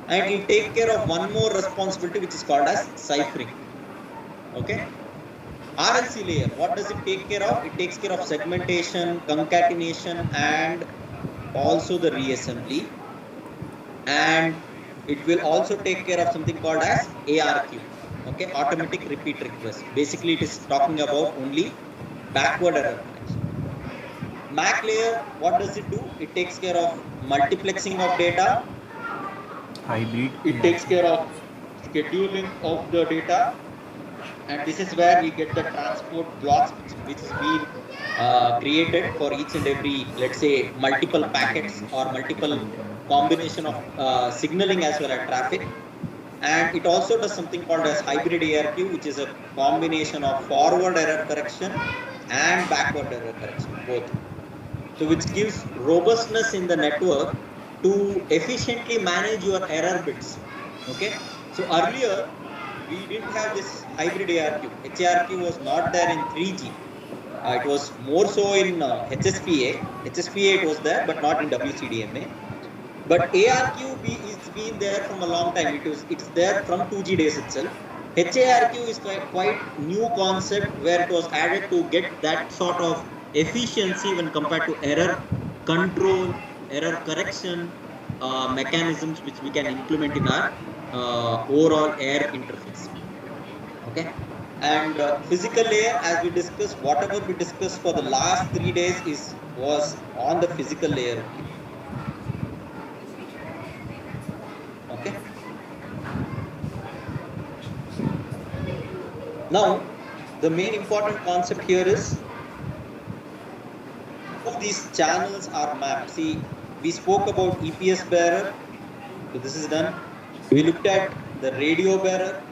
and it takes care of one more responsibility which is called as ciphering. Okay, RLC layer, what does it take care of? It takes care of segmentation, concatenation, and also the reassembly, and it will also take care of something called as ARQ. Okay, automatic repeat request. Basically it is talking about only backward error correction. Mac layer, what does it do? It takes care of multiplexing of data, hybrid, it takes care of scheduling of the data, and this is where we get the transport blocks which is being created for each and every, let's say, multiple packets or multiple combination of signaling as well as traffic. And it also does something called as hybrid ARQ, which is a combination of forward error correction and backward error correction, both. So which gives robustness in the network to efficiently manage your error bits. Okay, so earlier we didn't have this hybrid ARQ. HARQ was not there in 3G. It was more so in HSPA. HSPA it was there, but not in WCDMA. But ARQ is been there from a long time. It's there from 2G days itself. HARQ is quite new concept where it was added to get that sort of efficiency when compared to error control, error correction mechanisms which we can implement in our overall air interface. Okay, and physical layer, as we discussed, whatever we discussed for the last 3 days was on the physical layer only. Okay. Now, the main important concept here is all these channels are mapped. See, we spoke about EPS bearer, so this is done. We looked at the radio bearer.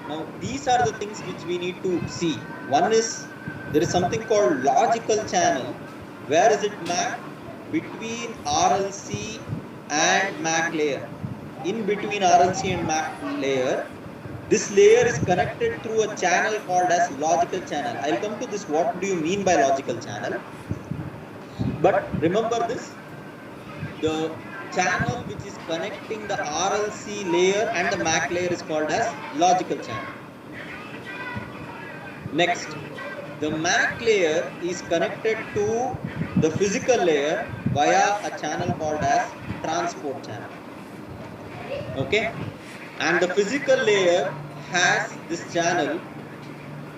Now, these are the things which we need to see. One is, there is something called logical channel. Where is it mapped? Between RLC and MAC layer. In between RLC and MAC layer, this layer is connected through a channel called as logical channel. I'll come to this, what do you mean by logical channel? But remember this, the channel which is connecting the RLC layer and the MAC layer is called as logical channel. Next, the MAC layer is connected to the physical layer via a channel called as transport channel. Okay, and the physical layer has this channel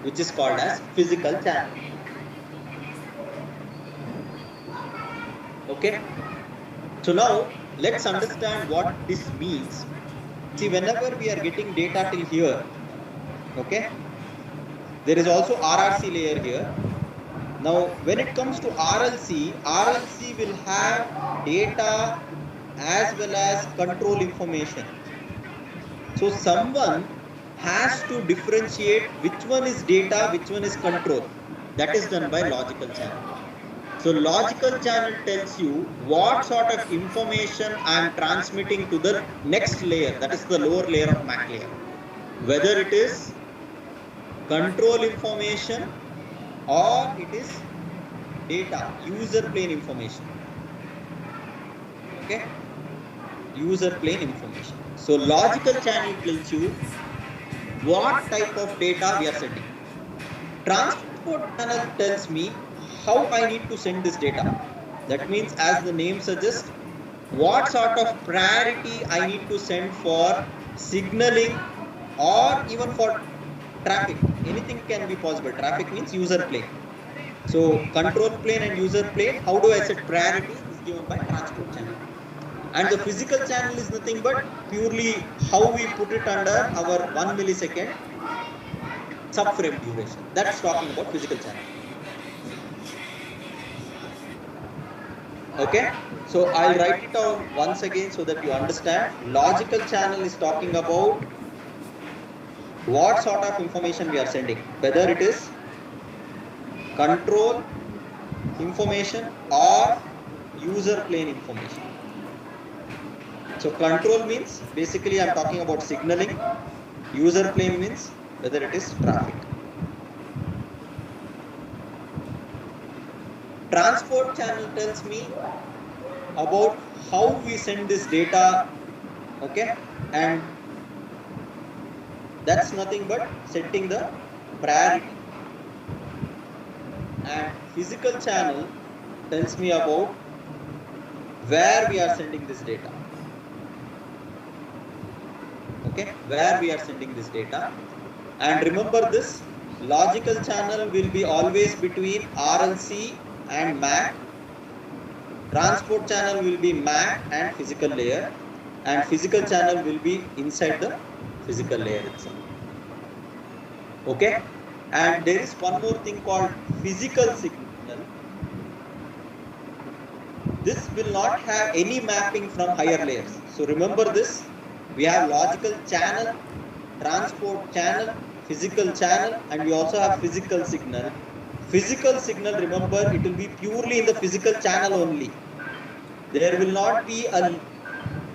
which is called as physical channel. Okay. So now let's understand what this means. See, whenever we are getting data till here, okay, there is also RRC layer here. Now, when it comes to RLC, RLC will have data as well as control information. So someone has to differentiate which one is data, which one is control. That is done by logical channel. So logical channel tells you what sort of information I am transmitting to the next layer, that is the lower layer of MAC layer. Whether it is control information or it is data, user plane information. Okay, user plane information. So logical channel tells you what type of data we are sending. Transport channel tells me how I need to send this data. That means, as the name suggests, what sort of priority I need to send for signaling or even for traffic. Anything can be possible. Traffic means user plane. So control plane and user plane, how do I set priority is given by transport channel. And the physical channel is nothing but purely how we put it under our 1 millisecond subframe duration. That's talking about physical channel. Okay, so I'll write it down once again so that you understand. Logical channel is talking about what sort of information we are sending, whether it is control information or user plane information. So control means basically I'm talking about signaling. User plane means whether it is traffic. Transport channel tells me about how we send this data, okay, and that's nothing but setting the priority. And physical channel tells me about where we are sending this data. Okay, where we are sending this data. And remember this, logical channel will be always between RLC and MAC. Transport channel will be MAC and physical layer, and physical channel will be inside the physical layer itself. Okay, and there is one more thing called physical signal. This will not have any mapping from higher layers. So remember this, we have logical channel, transport channel, physical channel, and we also have physical signal. Physical signal, remember, it will be purely in the physical channel only. There will not be a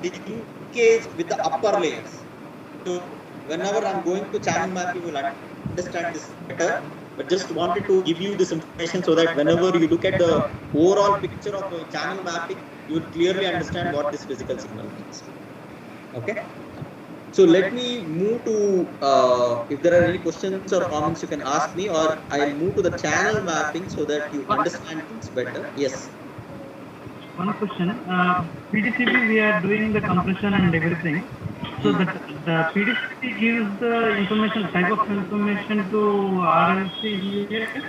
linkage with the upper layers. So whenever I'm going to channel mapping, you will understand this better. But just wanted to give you this information so that whenever you look at the overall picture of a channel mapping, you will clearly understand what this physical signal means. Okay. So let me move to, if there are any questions or comments, you can ask me, or I'll move to the channel mapping so that you understand things better. Yes. One question. PDCP, we are doing the compression and everything. So the PDCP gives the information, type of information to RLC.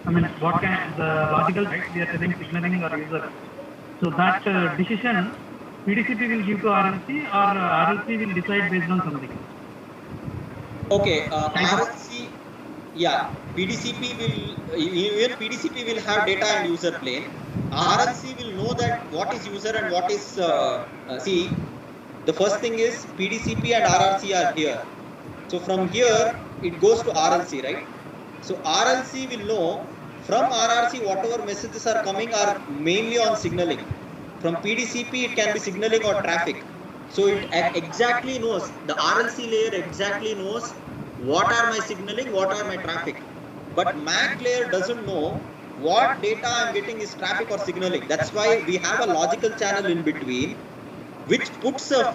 I mean, what kind, the logical, right? We are telling signaling or user. So that decision, PDCP will give to RLC, or RLC will decide based on something. Okay, RLC, yeah, PDCP will, even PDCP will have data and user plane. RLC will know that what is user and what is, see, the first thing is PDCP and RRC are here. So from here, it goes to RLC, right? So RLC will know from RRC whatever messages are coming are mainly on signaling. From PDCP, it can be signaling or traffic. So it exactly knows, the RLC layer exactly knows what are my signaling, what are my traffic. But MAC layer doesn't know what data I'm getting is traffic or signaling. That's why we have a logical channel in between, which puts a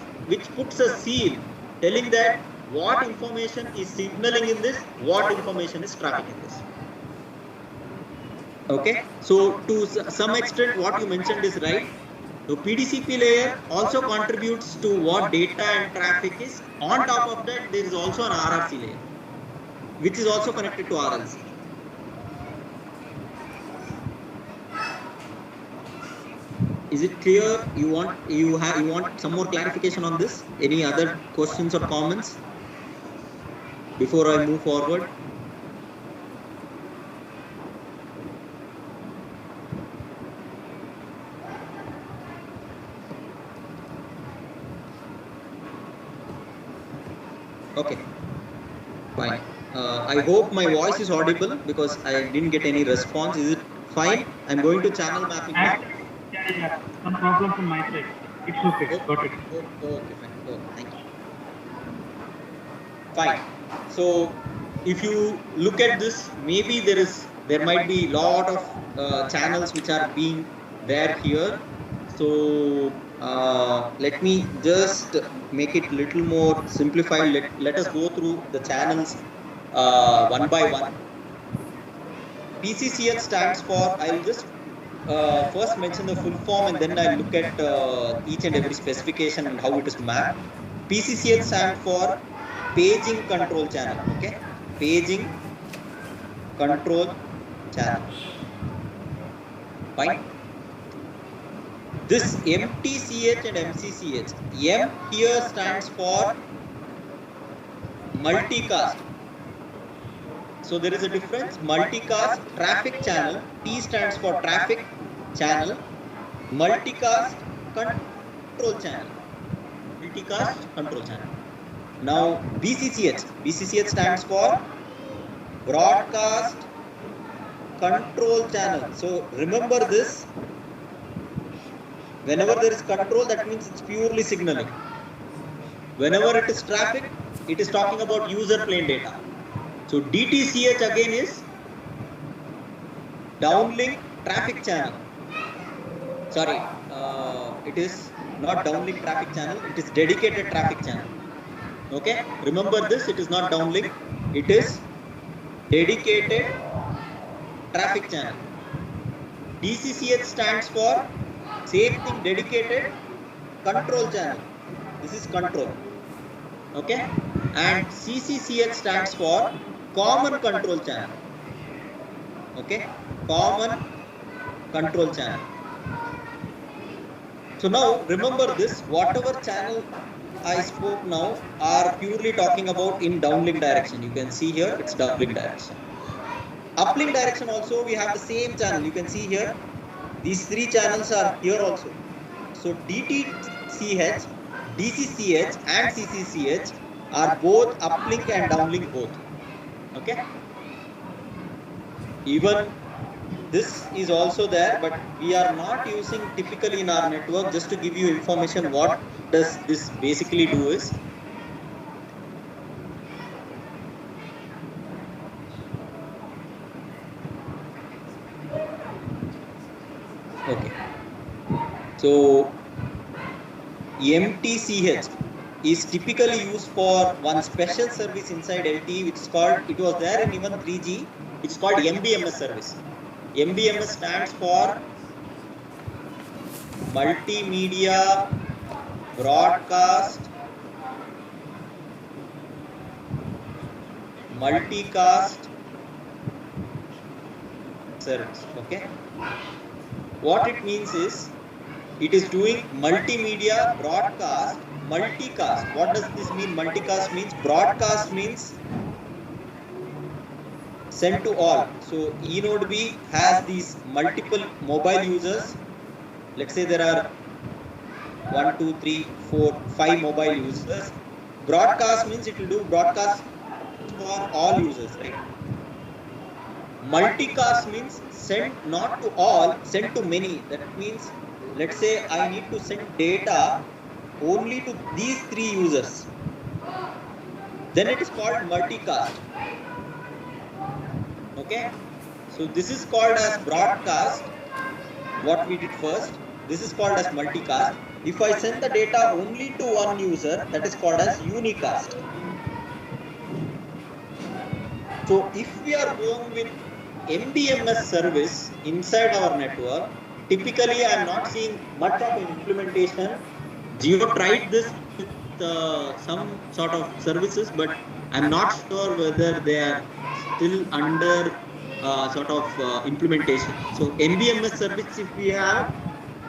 seal telling that what information is signaling in this, what information is traffic in this. Okay, so to some extent what you mentioned is right. So PDCP layer also contributes to what data and traffic is. On top of that, there is also an RRC layer, which is also connected to RLC. Is it clear? You want some more clarification on this? Any other questions or comments before I move forward? Okay, fine. I hope my voice is audible because I didn't get any response. Is it fine? I'm going to channel mapping now. Yeah. Some problem from my side. It's okay. Got it. Okay, fine. Okay, thank you. Fine. So if you look at this, maybe there might be a lot of channels which are being there here. So let me just make it a little more simplified. Let us go through the channels one by one. PCCH stands for, I'll just first mention the full form and then I'll look at each and every specification and how it is mapped. PCCH stands for Paging Control Channel. Okay, Paging Control Channel. Fine. This MTCH and MCCH. M here stands for multicast. So there is a difference. Multicast traffic channel. T stands for traffic channel. Multicast control channel. Multicast control channel. Now BCCH. BCCH stands for broadcast control channel. So remember this. Whenever there is control, that means it's purely signaling. Whenever it is traffic, it is talking about user plane data. So DTCH again is downlink traffic channel. Sorry, it is not downlink traffic channel, it is dedicated traffic channel. Okay, remember this, it is not downlink, it is dedicated traffic channel. DCCH stands for same thing, dedicated control channel. This is control. Okay, and CCCH stands for common control channel. Okay, common control channel. So now remember this, whatever channel I spoke now are purely talking about in downlink direction. You can see here it's downlink direction. Uplink direction also we have the same channel. You can see here these three channels are here also. So DTCH, DCCH and CCCH are both uplink and downlink both. Okay. Even this is also there, but we are not using typically in our network. Just to give you information, what does this basically do is, okay, so MTCH is typically used for one special service inside LTE, which is called, it was there in even 3G, it's called MBMS service. MBMS stands for Multimedia Broadcast Multicast Service. Okay, what it means is it is doing multimedia broadcast multicast. What does this mean? Multicast means, broadcast means send to all. So eNode B has these multiple mobile users. Let's say there are 1, 2, 3, 4, 5 mobile users. Broadcast means it will do broadcast for all users, right? Multicast means send not to all, send to many. That means, let's say I need to send data only to these 3 users. Then it is called multicast. Okay, so this is called as broadcast, what we did first. This is called as multicast. If I send the data only to one user, that is called as unicast. So if we are going with MBMS service inside our network, typically I am not seeing much of implementation. Jio tried this with some sort of services, but I'm not sure whether they are still under sort of implementation. So MBMS service, if we have,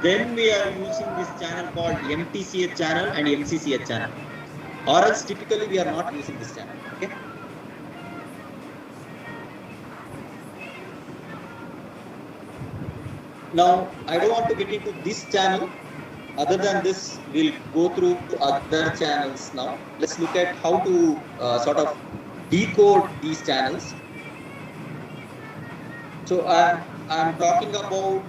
then we are using this channel called MTCH channel and MCCH channel. Or else typically we are not using this channel. Okay. Now, I don't want to get into this channel. Other than this, we'll go through other channels now. Let's look at how to sort of decode these channels. So I'm talking about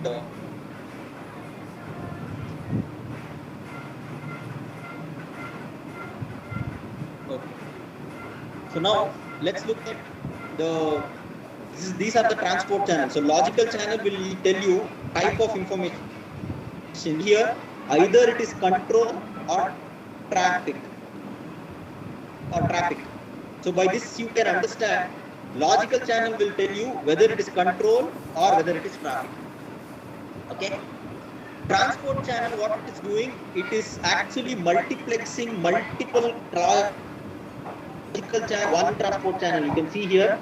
okay. So now let's look at these are the transport channels. So logical channel will tell you type of information here. Either it is control or traffic. So by this you can understand logical channel will tell you whether it is control or whether it is traffic. Okay. Transport channel, what it is doing, it is actually multiplexing multiple logical channel, one transport channel. You can see here,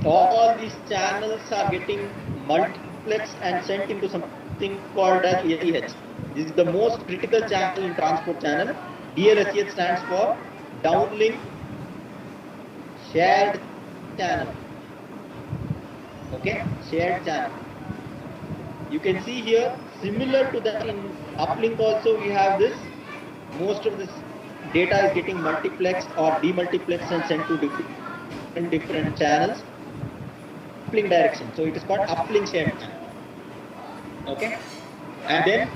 all these channels are getting multiplexed and sent into something called as LTE. This is the most critical channel in transport channel. DLSH stands for downlink shared channel. Okay, shared channel. You can see here, similar to that in uplink also we have this. Most of this data is getting multiplexed or demultiplexed and sent to different channels. Uplink direction. So it is called uplink shared channel. Okay, and then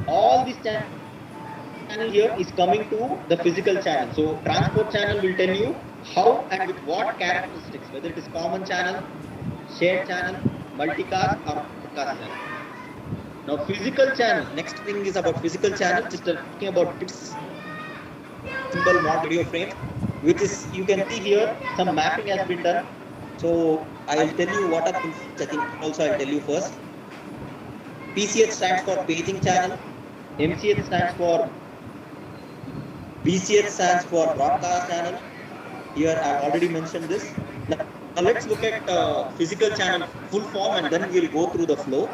all this channel here is coming to the physical channel. So transport channel will tell you how and with what characteristics, whether it is common channel, shared channel, multicast or broadcast channel. Now physical channel, next thing is about physical channel, just talking about its symbol mod video frame, which is, you can see here some mapping has been done. So I will tell you what are things, I think also I'll tell you first. PCH stands for paging channel, MCH stands for BCH stands for broadcast channel. Here I have already mentioned this. Now let's look at physical channel full form and then we'll go through the flow.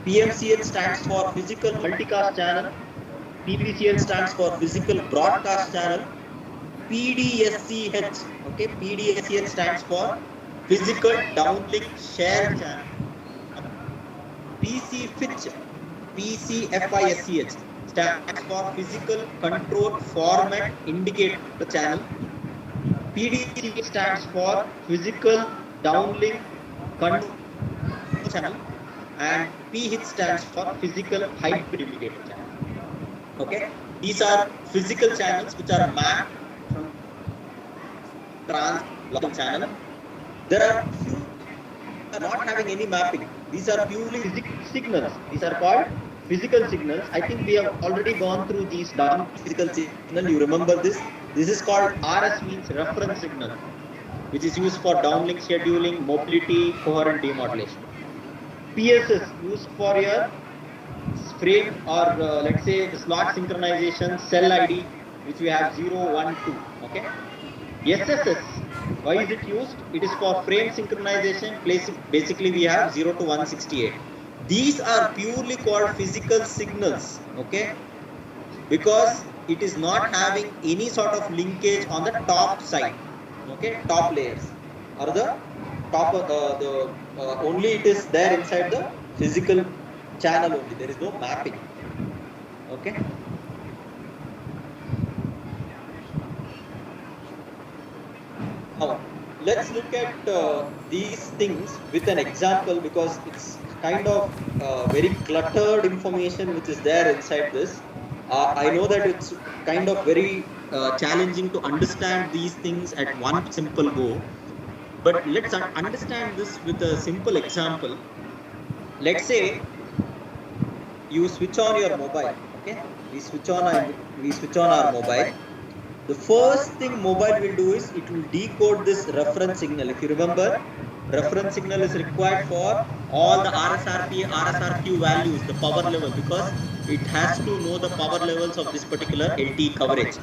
PMCH stands for physical multicast channel. PBCH stands for physical broadcast channel. PDSCH, okay, PDSCH stands for physical downlink shared channel. PCFISCH, PCFISCH stands for physical control format indicator channel. PDCH stands for physical downlink control channel, and PHIT stands for physical hybrid indicator channel. Okay, these are physical channels which are mapped from trans channel. There are few are not having any mapping. These are purely physical signals. These are called physical signals. I think we have already gone through these down physical signal. You remember this? This is called RS, means reference signal, which is used for downlink scheduling, mobility, coherent demodulation. PSS used for your frame or let's say the slot synchronization, cell ID, which we have 0, 1, 2. Okay. SSS, why is it used? It is for frame synchronization. Basically, we have 0 to 168. These are purely called physical signals. Okay, because it is not having any sort of linkage on the top side. Okay, top layers or the top of the only it is there inside the physical channel only. There is no mapping. Okay. Now, let's look at these things with an example, because it's kind of very cluttered information which is there inside this. I know that it's kind of very challenging to understand these things at one simple go, but let's understand this with a simple example. Let's say you switch on your mobile. Okay, we switch on our mobile. The first thing mobile will do is it will decode this reference signal. If you remember, reference signal is required for all the RSRP, RSRQ values, the power level, because it has to know the power levels of this particular LTE coverage.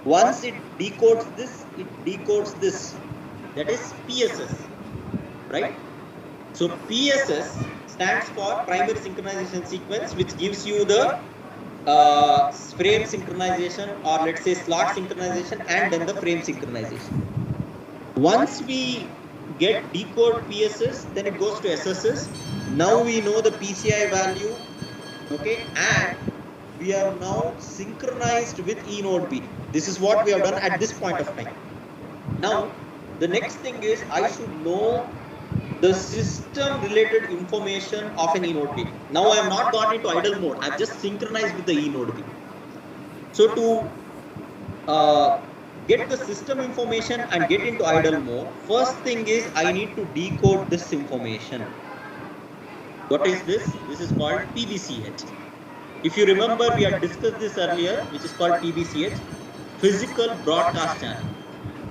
Once it decodes this, that is PSS, right? So PSS stands for primary synchronization sequence, which gives you the frame synchronization, or let's say slot synchronization, and then the frame synchronization. Once we get decode PSS, then it goes to SSS. Now we know the PCI value, okay, and we are now synchronized with E node B. This is what we have done at this point of time. Now, the next thing is I should know the system related information of an E node B. Now I have not gone into idle mode. I have just synchronized with the E node B. So to get the system information and get into idle mode, first thing is I need to decode this information. What is this? This is called PBCH. If you remember, we had discussed this earlier, which is called PBCH, physical broadcast channel.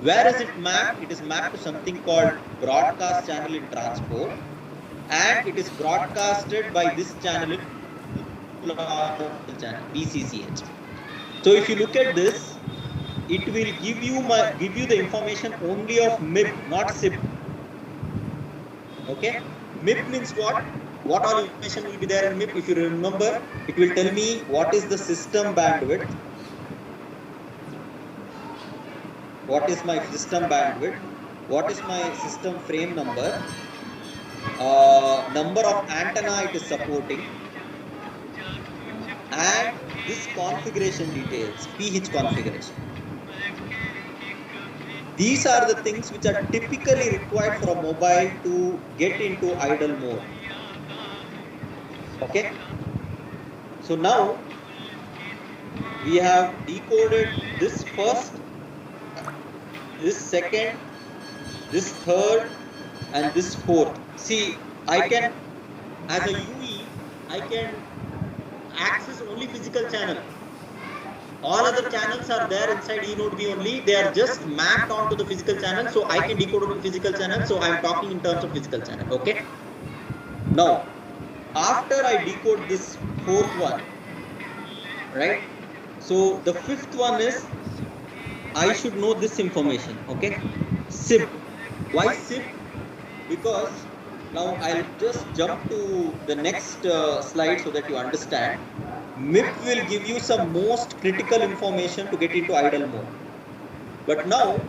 Where is it mapped? It is mapped to something called broadcast channel in transport, and it is broadcasted by this channel in channel, BCCH. So if you look at this, it will give you the information only of MIP, not SIP. Okay, MIP means what? What all information will be there in MIP? If you remember, it will tell me what is the system bandwidth, what is my system bandwidth, what is my system frame number, number of antenna it is supporting, and this configuration details, PH configuration. These are the things which are typically required for a mobile to get into idle mode. Okay, so now we have decoded this first, this second, this third, and this fourth. See, I can, as a UE, I can access only physical channel. All other channels are there inside E node B only. They are just mapped onto the physical channel, so I can decode only physical channel. So I am talking in terms of physical channel. Okay. Now, after I decode this fourth one, right? So the fifth one is I should know this information. Okay, SIP. Why SIP? Because now I'll just jump to the next slide so that you understand. MIP will give you some most critical information to get into idle mode. But now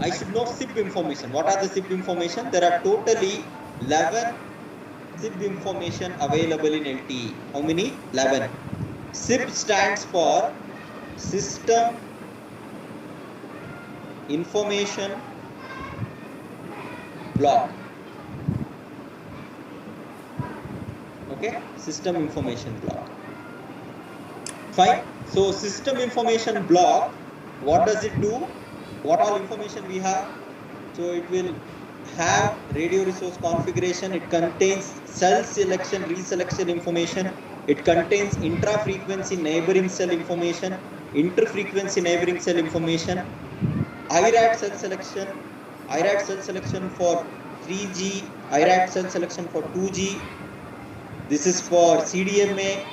I should know SIP information. What are the SIP information? There are totally 11 SIP information available in LTE. How many? 11. SIP stands for System Information Block. Okay, System Information Block. Fine. So System Information Block, what does it do? What all information we have? So it will have radio resource configuration. It contains cell selection, reselection information. It contains intra-frequency neighboring cell information, inter-frequency neighboring cell information, IRAD cell selection, IRAD cell selection for 3G, IRAD cell selection for 2G. This is for CDMA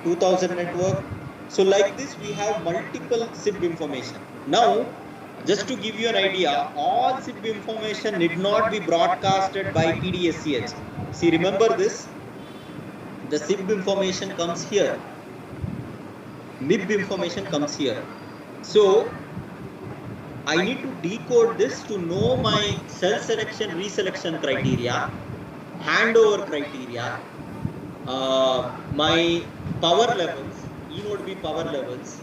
2000 network. So like this, we have multiple SIP information. Now, just to give you an idea, all SIP information need not be broadcasted by PDSCH. See, remember this, the SIP information comes here, MIP information comes here. So, I need to decode this to know my cell selection, reselection criteria, handover criteria, my power levels, E node B power levels.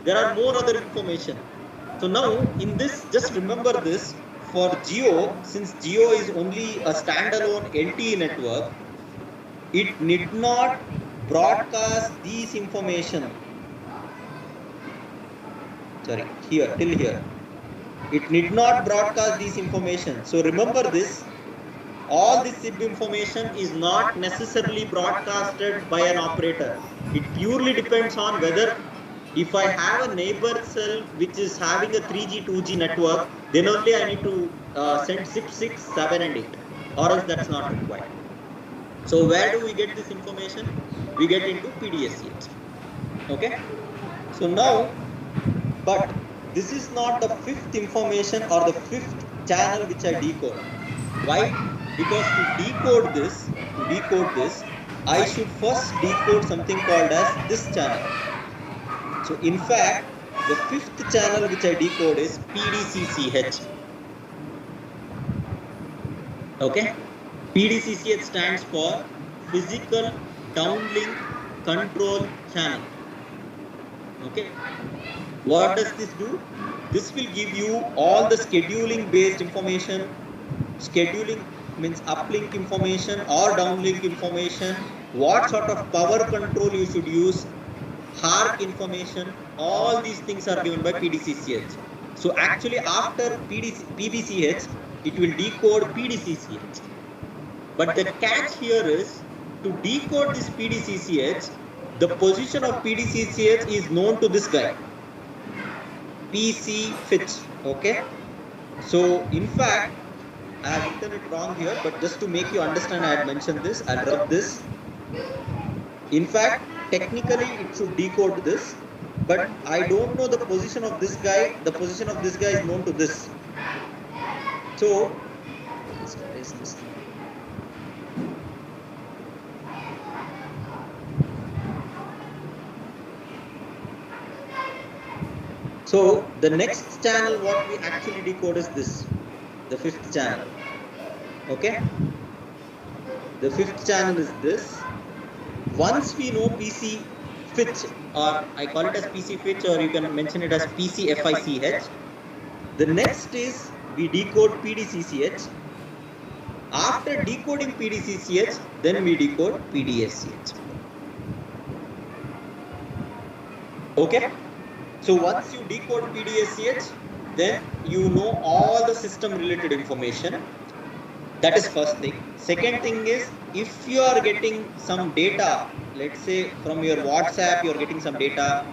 There are more other information. So now in this, just remember this, for Geo, since Geo is only a standalone LTE network, it need not broadcast these information. Sorry, here, till here. It need not broadcast these information. So remember this, all this SIP information is not necessarily broadcasted by an operator. It purely depends on whether, if I have a neighbor cell which is having a 3G, 2G network, then only I need to send SIP 6, 7 and 8, or else that's not required. So where do we get this information? We get into PDSCH. Okay. So now, but this is not the fifth information or the fifth channel which I decode. Why? Because to decode this, to decode this, I should first decode something called as this channel. So in fact, the fifth channel which I decode is PDCCH. Okay, PDCCH stands for Physical Downlink Control Channel. Okay, what does this do? This will give you all the scheduling based information. Scheduling means uplink information or downlink information, what sort of power control you should use, HARC information, all these things are given by PDCCH. So actually after PDCH, it will decode PDCCH. But the catch here is, to decode this PDCCH, the position of PDCCH is known to this guy, PC Fitch. Okay. So in fact, I have written it wrong here, but just to make you understand, I had mentioned this. I'll rub this. In fact, technically it should decode this, but I don't know the position of this guy. The position of this guy is known to this. So, the next channel what we actually decode is this, the fifth channel. Okay, the fifth channel is this. Once we know PC Fitch, or I call it as PC Fitch, or you can mention it as PC FICH, the next is we decode PDCCH. After decoding PDCCH, then we decode PDSCH. Okay, so once you decode PDSCH, then you know all the system related information. That is first thing. Second thing is, if you are getting some data, let's say from your WhatsApp, you are getting some data.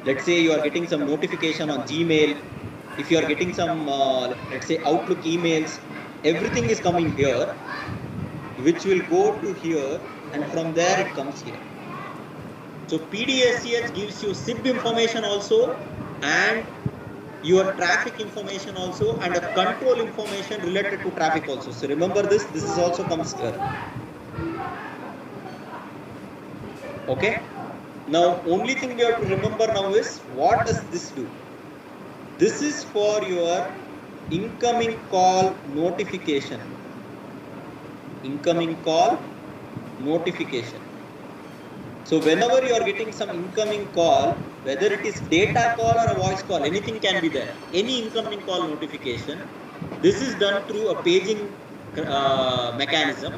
Let's say you are getting some notification on Gmail. If you are getting some, let's say Outlook emails, everything is coming here, which will go to here, and from there it comes here. So PDSCH gives you SIB information also, and your traffic information also, and a control information related to traffic also. So remember this is also comes here. Okay, now only thing we have to remember now is, what does this do? This is for your incoming call notification. Incoming call notification. So whenever you are getting some incoming call, whether it is data call or a voice call, anything can be there. Any incoming call notification, this is done through a paging mechanism,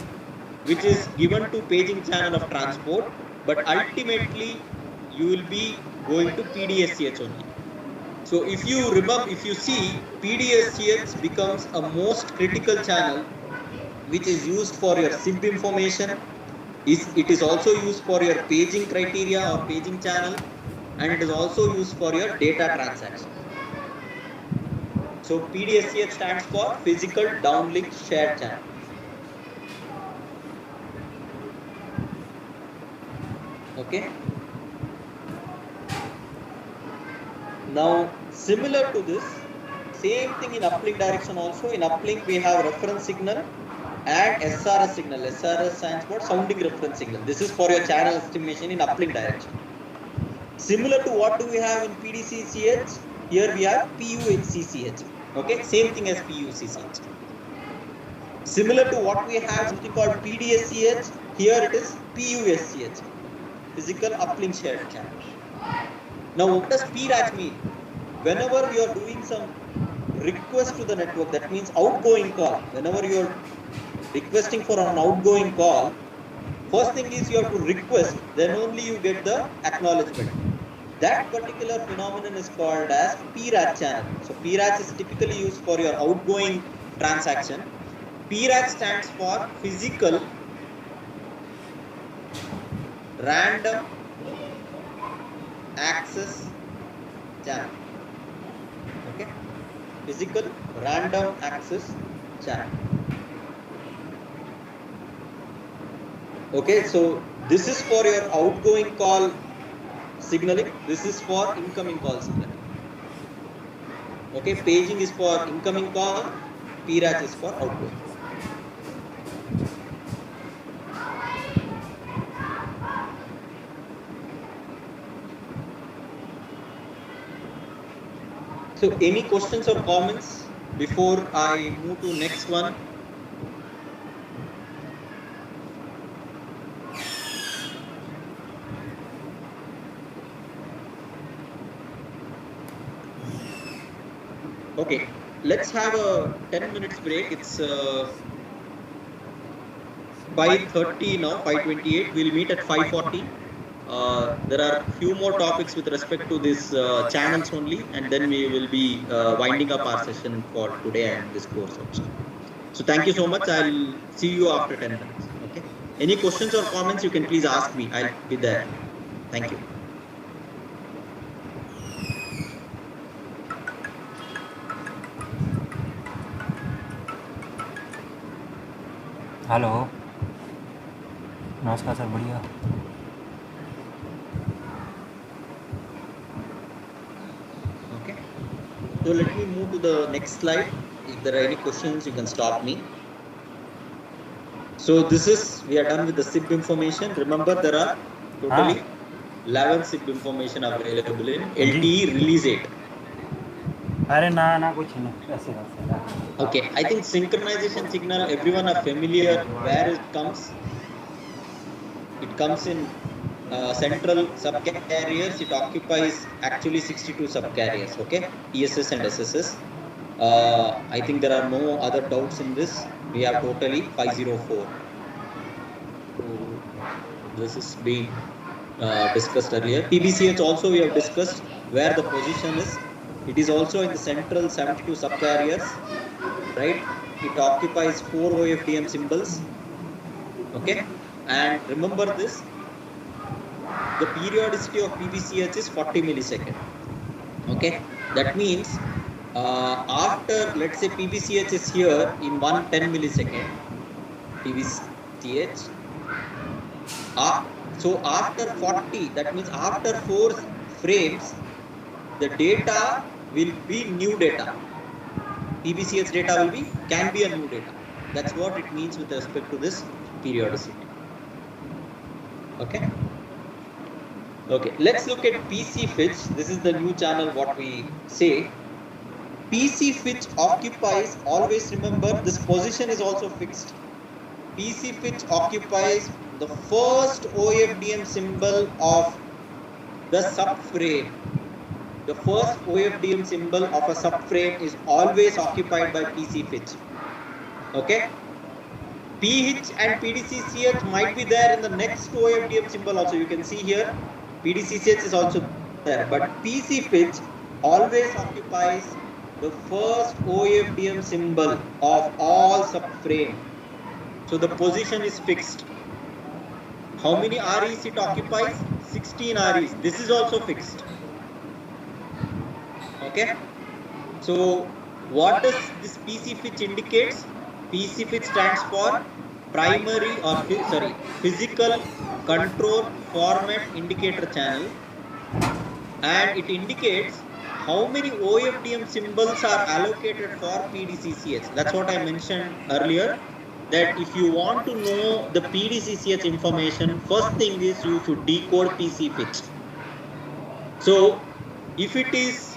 which is given to paging channel of transport, but ultimately you will be going to PDSCH only. So if you remember, if you see, PDSCH becomes a most critical channel, which is used for your SIB information. It is also used for your paging criteria or paging channel, and it is also used for your data transaction. So PDSCH stands for Physical Downlink Shared Channel. Okay. Now similar to this, same thing in uplink direction also. In uplink we have reference signal and SRS signal. SRS stands for sounding reference signal. This is for your channel estimation in uplink direction. Similar to what do we have in PDCCH, here we have PUCCH. Okay, same thing as PUCCH. Similar to what we have something called PDSCH, here it is PUSCH, Physical Uplink Shared Channel. Now what does PRAT mean? Whenever you are doing some request to the network, that means outgoing call. Whenever you are requesting for an outgoing call, first thing is you have to request, then only you get the acknowledgement. That particular phenomenon is called as PRAT channel. So PRAT is typically used for your outgoing transaction. PRAT stands for Physical Random Access Channel. Okay, Physical Random Access Channel. Okay, so this is for your outgoing call signaling. This is for incoming call signaling. Okay, paging is for incoming call, PRAT is for outgoing. So any questions or comments before I move to next one? Okay, let's have a 10 minutes break. It's 5:30 now, 5:28. We'll meet at 5:40. There are few more topics with respect to this channels only, and then we will be winding up our session for today and this course also. So thank you so much. I'll see you after 10 minutes. Okay. Any questions or comments, you can please ask me. I'll be there. Thank you. Hello, नमस्कार sir, बढ़िया। Okay. So let me move to the next slide. If there are any questions, you can stop me. So this is, we are done with the SIP information. Remember, there are totally 11 SIP information available in LTE release 8. अरे ना ना कुछ नहीं, ऐसे ऐसे। Okay, I think synchronization signal, everyone are familiar where it comes. It comes in central subcarriers. It occupies actually 62 subcarriers. Okay, ESS and SSS. I think there are no other doubts in this. We have totally 504. So this is being discussed earlier. PBCH also we have discussed where the position is. It is also in the central 72 subcarriers, right? It occupies 4 OFDM symbols. Okay, and remember this, the periodicity of PBCH is 40 millisecond. Okay, that means after, let's say PBCH is here in 110 millisecond, PBCH. So after 40, that means after 4 frames, the data will be new data. PBCH data can be a new data. That's what it means with respect to this periodicity. Okay. Okay. Let's look at PC fetch. This is the new channel. What we say. PC fetch occupies. Always remember this position is also fixed. PC fetch occupies the first OFDM symbol of the subframe. The first OFDM symbol of a subframe is always occupied by PC fetch. Okay. PH and PDCCH might be there in the next OFDM symbol also. You can see here PDCCH is also there, but PC fetch always occupies the first OFDM symbol of all subframe. So the position is fixed. How many REs it occupies? 16 REs. This is also fixed. Okay. So what does this PC fetch indicates? PC fetch stands for primary or physical control format indicator channel, and it indicates how many OFDM symbols are allocated for PDCCH. That's what I mentioned earlier, that if you want to know the PDCCH information, first thing is you should decode PC fetch. So if it is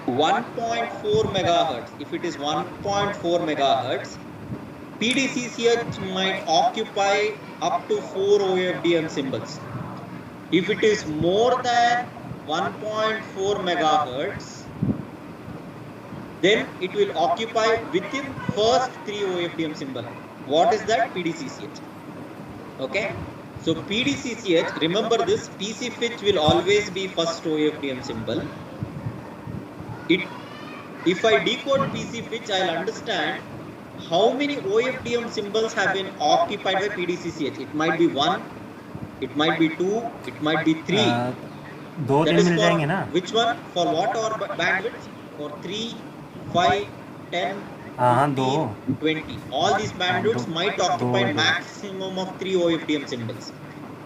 1.4 megahertz, if it is 1.4 megahertz, PDCCH might occupy up to 4 OFDM symbols. If it is more than 1.4 megahertz, then it will occupy within first 3 OFDM symbol. What is that? PDCCH. Okay. So PDCCH, remember this, PC fetch will always be first OFDM symbol. If I decode PC fetch, I'll understand how many OFDM symbols have been occupied by PDCCH. It might be 1, it might be 2, it might be 3. That is for which one? For what or bandwidth? For 3, 5, 10, 15, 20. All these bandwidths might occupy maximum of 3 OFDM symbols.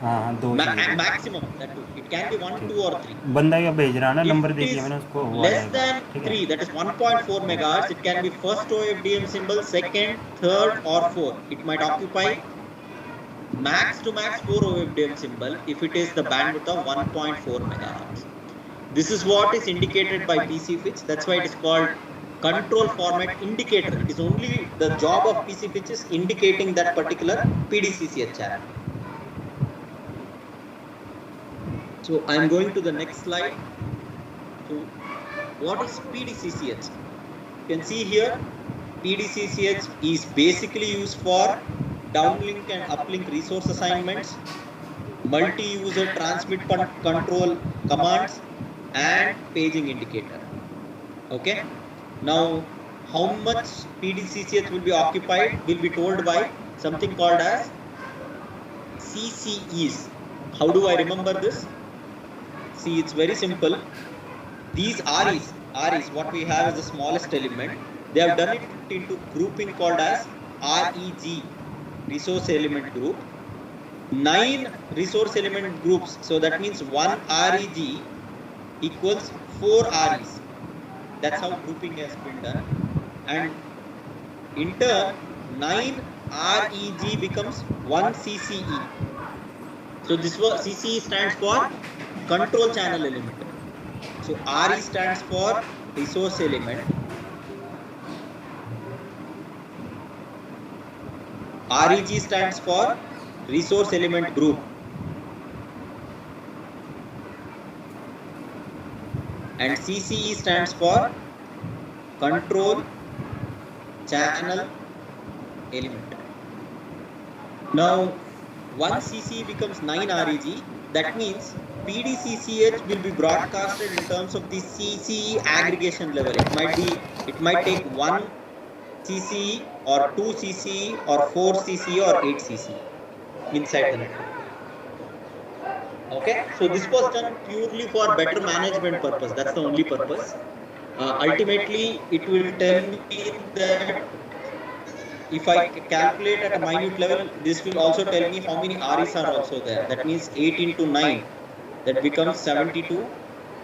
Maximum, that too. It can be 1, 2 or 3. बंदा क्या भेज रहा है ना, number देखिए मैंने उसको। Less than 3, that is 1.4 megahertz. It can be first OFDM symbol, second, third, or fourth. It might occupy max to max 4 OFDM symbol if it is the bandwidth of 1.4 megahertz. This is what is indicated by PC fetch. That's why it is called control format indicator. It is only the job of PC fetch is indicating that particular PDCCH channel. So I am going to the next slide. So what is PDCCH? You can see here, PDCCH is basically used for downlink and uplink resource assignments, multi-user transmit control commands, and paging indicator. Okay. Now, how much PDCCH will be occupied will be told by something called as CCEs. How do I remember this? See, it's very simple. These REs, what we have is the smallest element. They have done it into grouping called as REG, resource element group. 9 resource element groups. So that means 1 REG equals 4 REs. That's how grouping has been done. And in turn, 9 REG becomes 1 CCE. So this CCE stands for control channel element. So RE stands for resource element. REG stands for resource element group. And CCE stands for control channel element. Now, 1 CCE becomes 9 REG. That means PDCCH will be broadcasted in terms of the CCE aggregation level. It might take 1 CCE or 2 CCE or 4 CCE or 8 CCE inside the network. Okay, so this was done purely for better management purpose. That's the only purpose. Ultimately, it will tell me that if I calculate at a minute level, this will also tell me how many REs are also there. That means 8 into 9, that becomes 72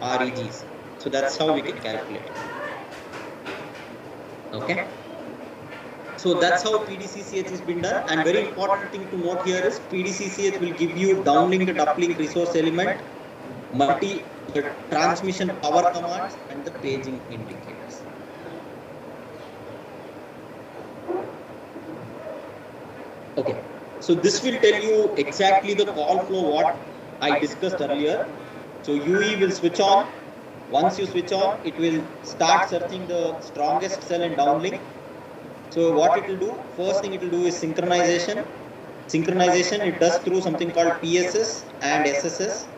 REGs. So that's how we can calculate. Okay. So that's how PDCCH has been done. And very important thing to note here is PDCCH will give you downlink and uplink resource element, transmission power commands, and the paging indicators. Okay, so this will tell you exactly the call flow what I discussed earlier. So UE will switch on. Once you switch on, it will start searching the strongest cell in downlink. So what it will do, first thing it will do is synchronization. Synchronization it does through something called PSS and SSS.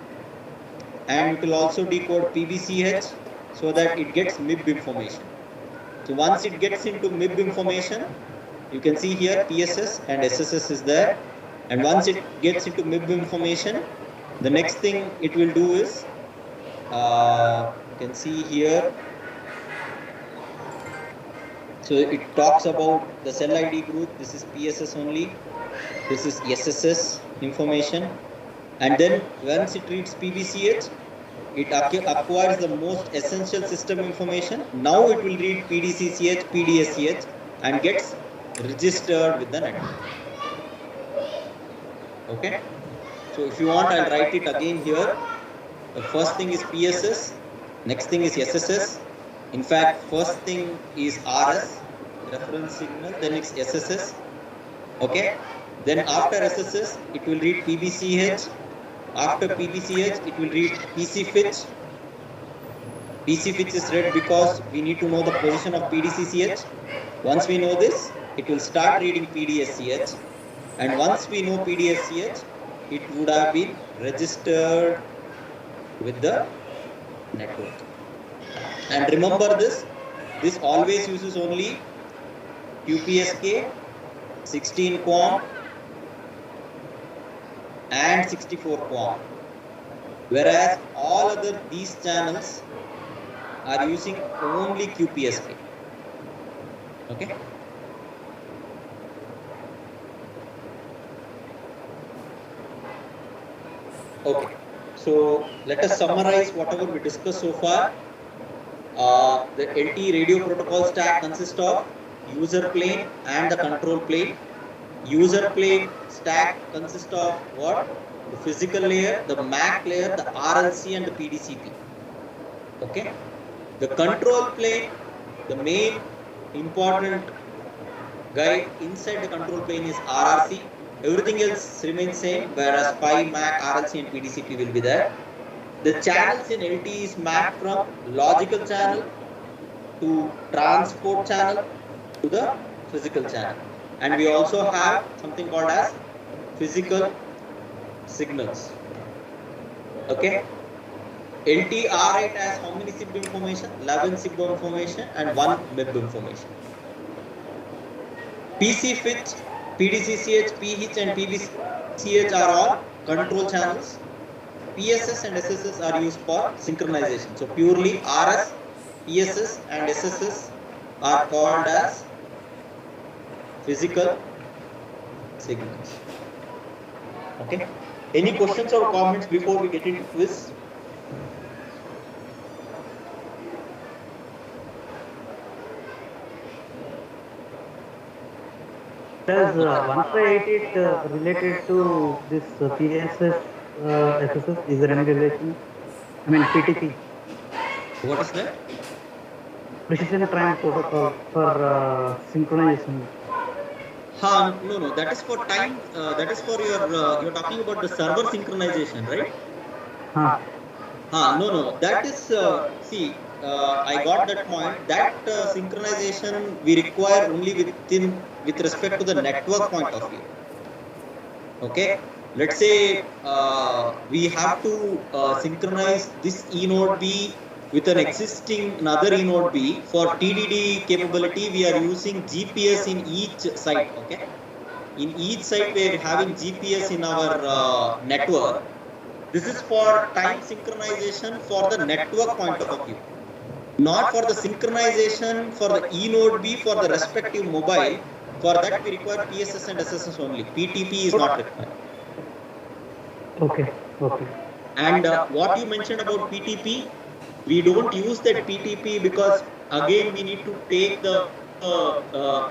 And it will also decode PBCH so that it gets MIB information. So once it gets into MIB information, you can see here PSS and SSS is there. And once it gets into MIB information, the next thing it will do is, you can see here, so it talks about the cell ID group. This is PSS only. This is SSS information. And then once it reads PBCH, it acquires the most essential system information. Now it will read PDCCH, PDSCH and gets registered with the network. Okay. So if you want, I'll write it again here. The first thing is PSS. Next thing is SSS. In fact, first thing is RS, reference signal, then it's SSS. Okay. Then after SSS, it will read PBCH. After PBCH, it will read PCFetch. PCFetch is read because we need to know the position of PDCCH. Once we know this, it will start reading PDSCH. And once we know PDSCH, it would have been registered with the network. And remember this always uses only QPSK, 16 QAM and 64 QAM. Whereas all other these channels are using only QPSK. Okay. Okay. So let us summarize whatever we discussed so far. The LTE radio protocol stack consists of user plane and the control plane. User plane stack consists of what? The physical layer, the MAC layer, the RLC and the PDCP. Okay. The control plane, the main important guide inside the control plane is RRC. Everything else remains same, whereas Pi, MAC, RLC and PDCP will be there. The channels in LTE is mapped from logical channel to transport channel to the physical channel. And we also have something called as physical signals. Okay. LTR8 has how many SIB information? 11 SIB information and 1 MIB information. PCFIT, PDCCH, PH and PBCH are all control channels. PSS and SSS are used for synchronization. So purely RS, PSS and SSS are called as physical signals. Okay. Any questions or comments before we get into quiz? Does 158 related to this PSS, SSS? Is there any relation? I mean PTP. What is that? Precision time protocol for synchronization. No. That is for time. That is for your. You're talking about the server synchronization, right? No. That is. See, I got that point. That synchronization we require only with respect to the network point of view. Okay. Let's say we have to synchronize this E node B with an existing another E node B. For TDD capability, we are using GPS in each site. Okay. In each site, we are having GPS in our network. This is for time synchronization for the network point of view, not for the synchronization for the E node B for the respective mobile. For that, we require PSS and SSS only. PTP is not required. Okay. And what you mentioned about PTP, we don't use that PTP because again we need to take the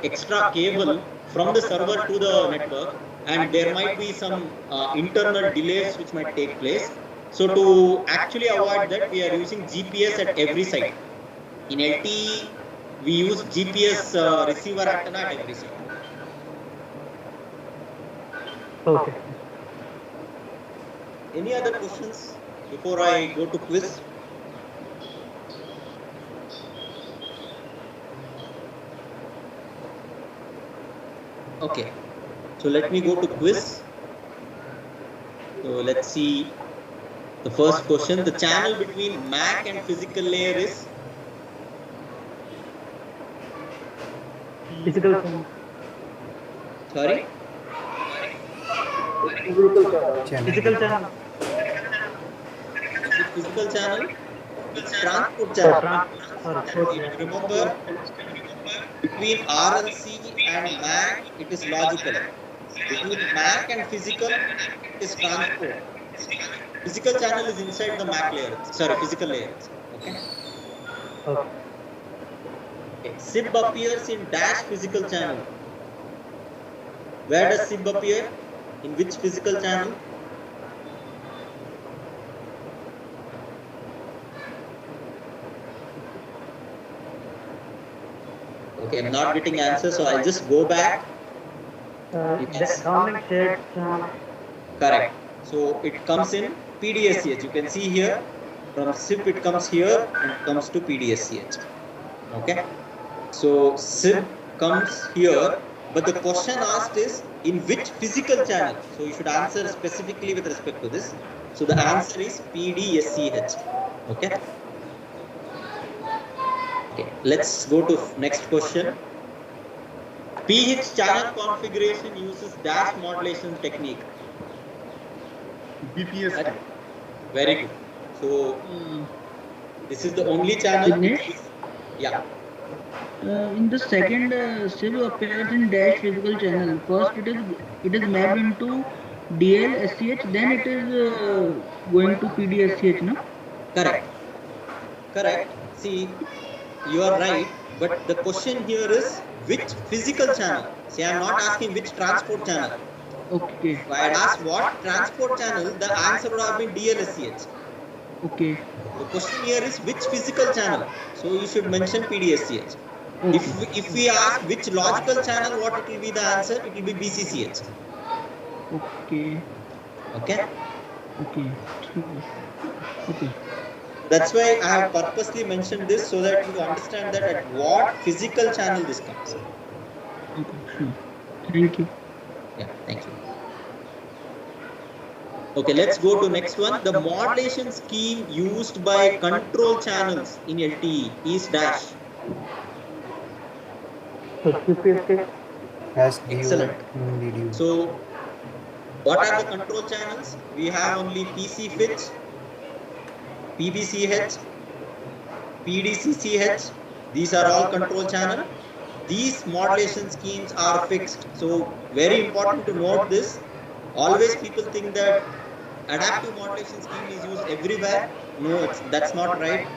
extra cable from the server to the network, and there might be some internal delays which might take place. So to actually avoid that, we are using GPS at every site. In LTE, we use GPS receiver antenna at every site. Okay. Any other questions before I go to quiz? Okay, so let me go to quiz. So let's see the first question. The channel between MAC and physical layer is? Physical channel. Sorry? Physical channel. Physical channel? It's transport channel. Remember, between RLC and MAC, it is logical. Between MAC and physical, it is transport. Physical channel is inside the MAC layer. Sorry, physical layer. Okay. SIB appears in dash physical channel. Where does SIB appear? In which physical channel? Okay, I'm not getting answers, so I'll just go back. Downlink shared channel. Correct. So it comes in PDSCH. You can see here from SIP it comes here and it comes to PDSCH. Okay. So SIP comes here, but the question asked is in which physical channel? So you should answer specifically with respect to this. So the answer is PDSCH. Okay. Okay. Let's go to next question. PH channel configuration uses dash modulation technique. BPS. Very good. So this is the only channel. Yeah. In the second SIB appears in dash physical channel. First it is mapped into DL SCH, then it is going to PDSCH, no? Correct. Correct. See, you are right, but the question here is which physical channel? See, I am not asking which transport channel. Okay. If I had asked what transport channel, the answer would have been DLSCH. Okay. The question here is which physical channel. So you should mention PDSCH. Okay. If we ask which logical channel, what it will be the answer? It will be BCCH. Okay. Okay. Okay. Okay. That's why I have purposely mentioned this so that you understand that at what physical channel this comes. Okay. Sure. Thank you. Yeah. Thank you. Okay, let's go to next one. The modulation scheme used by control channels in LTE is dash. So QPSK. As DU Excellent. DU. So, what are the control channels? We have only PC fetch, PBCH, PDCCH. These are all control channel. These modulation schemes are fixed. So, very important to note this. Always people think that adaptive modulation scheme is used everywhere. No, that's not right.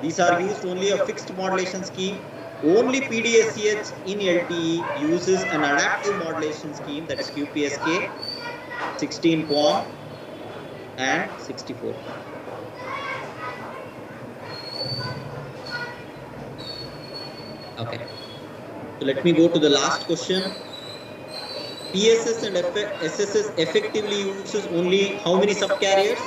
These are used only a fixed modulation scheme. Only PDSCH in LTE uses an adaptive modulation scheme, that is QPSK, 16 QAM and 64. Okay. So let me go to the last question. PSS and SSS effectively uses only how many subcarriers?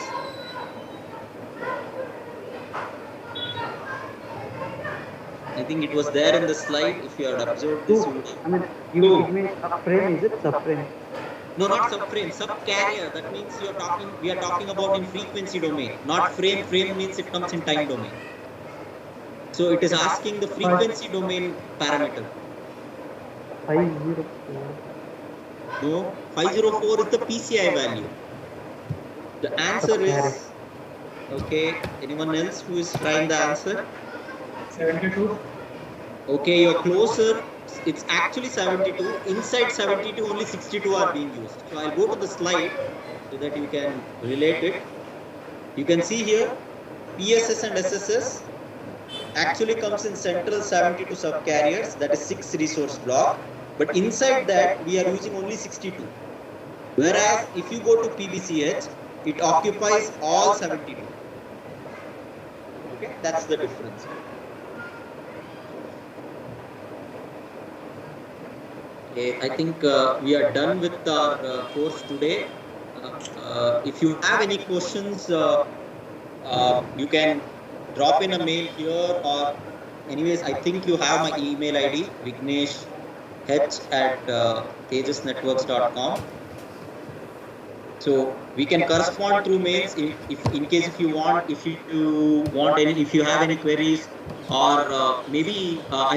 I think it was there in the slide. If you had observed this, you would have. I mean, you mean subframe? Is it subframe? No, not subframe, subcarrier. That means we are talking about in frequency domain, not frame. Frame means it comes in time domain. So it is asking the frequency domain parameter. 504. No, 504 is the PCI value. The answer is, okay, anyone else who is trying the answer? 72. Okay, you're closer. It's actually 72. Inside 72, only 62 are being used. So I'll go to the slide so that you can relate it. You can see here, PSS and SSS actually comes in central 72 subcarriers, that is 6 resource block. But inside that, we are using only 62. Whereas if you go to PBCH, it occupies all 72. Okay, that's the difference. Okay, I think we are done with our course today. If you have any questions, you can drop in a mail here, or anyways, I think you have my email ID, vignesh@tejasnetworks.com. So we can correspond through mails if in case if you have any queries, or maybe I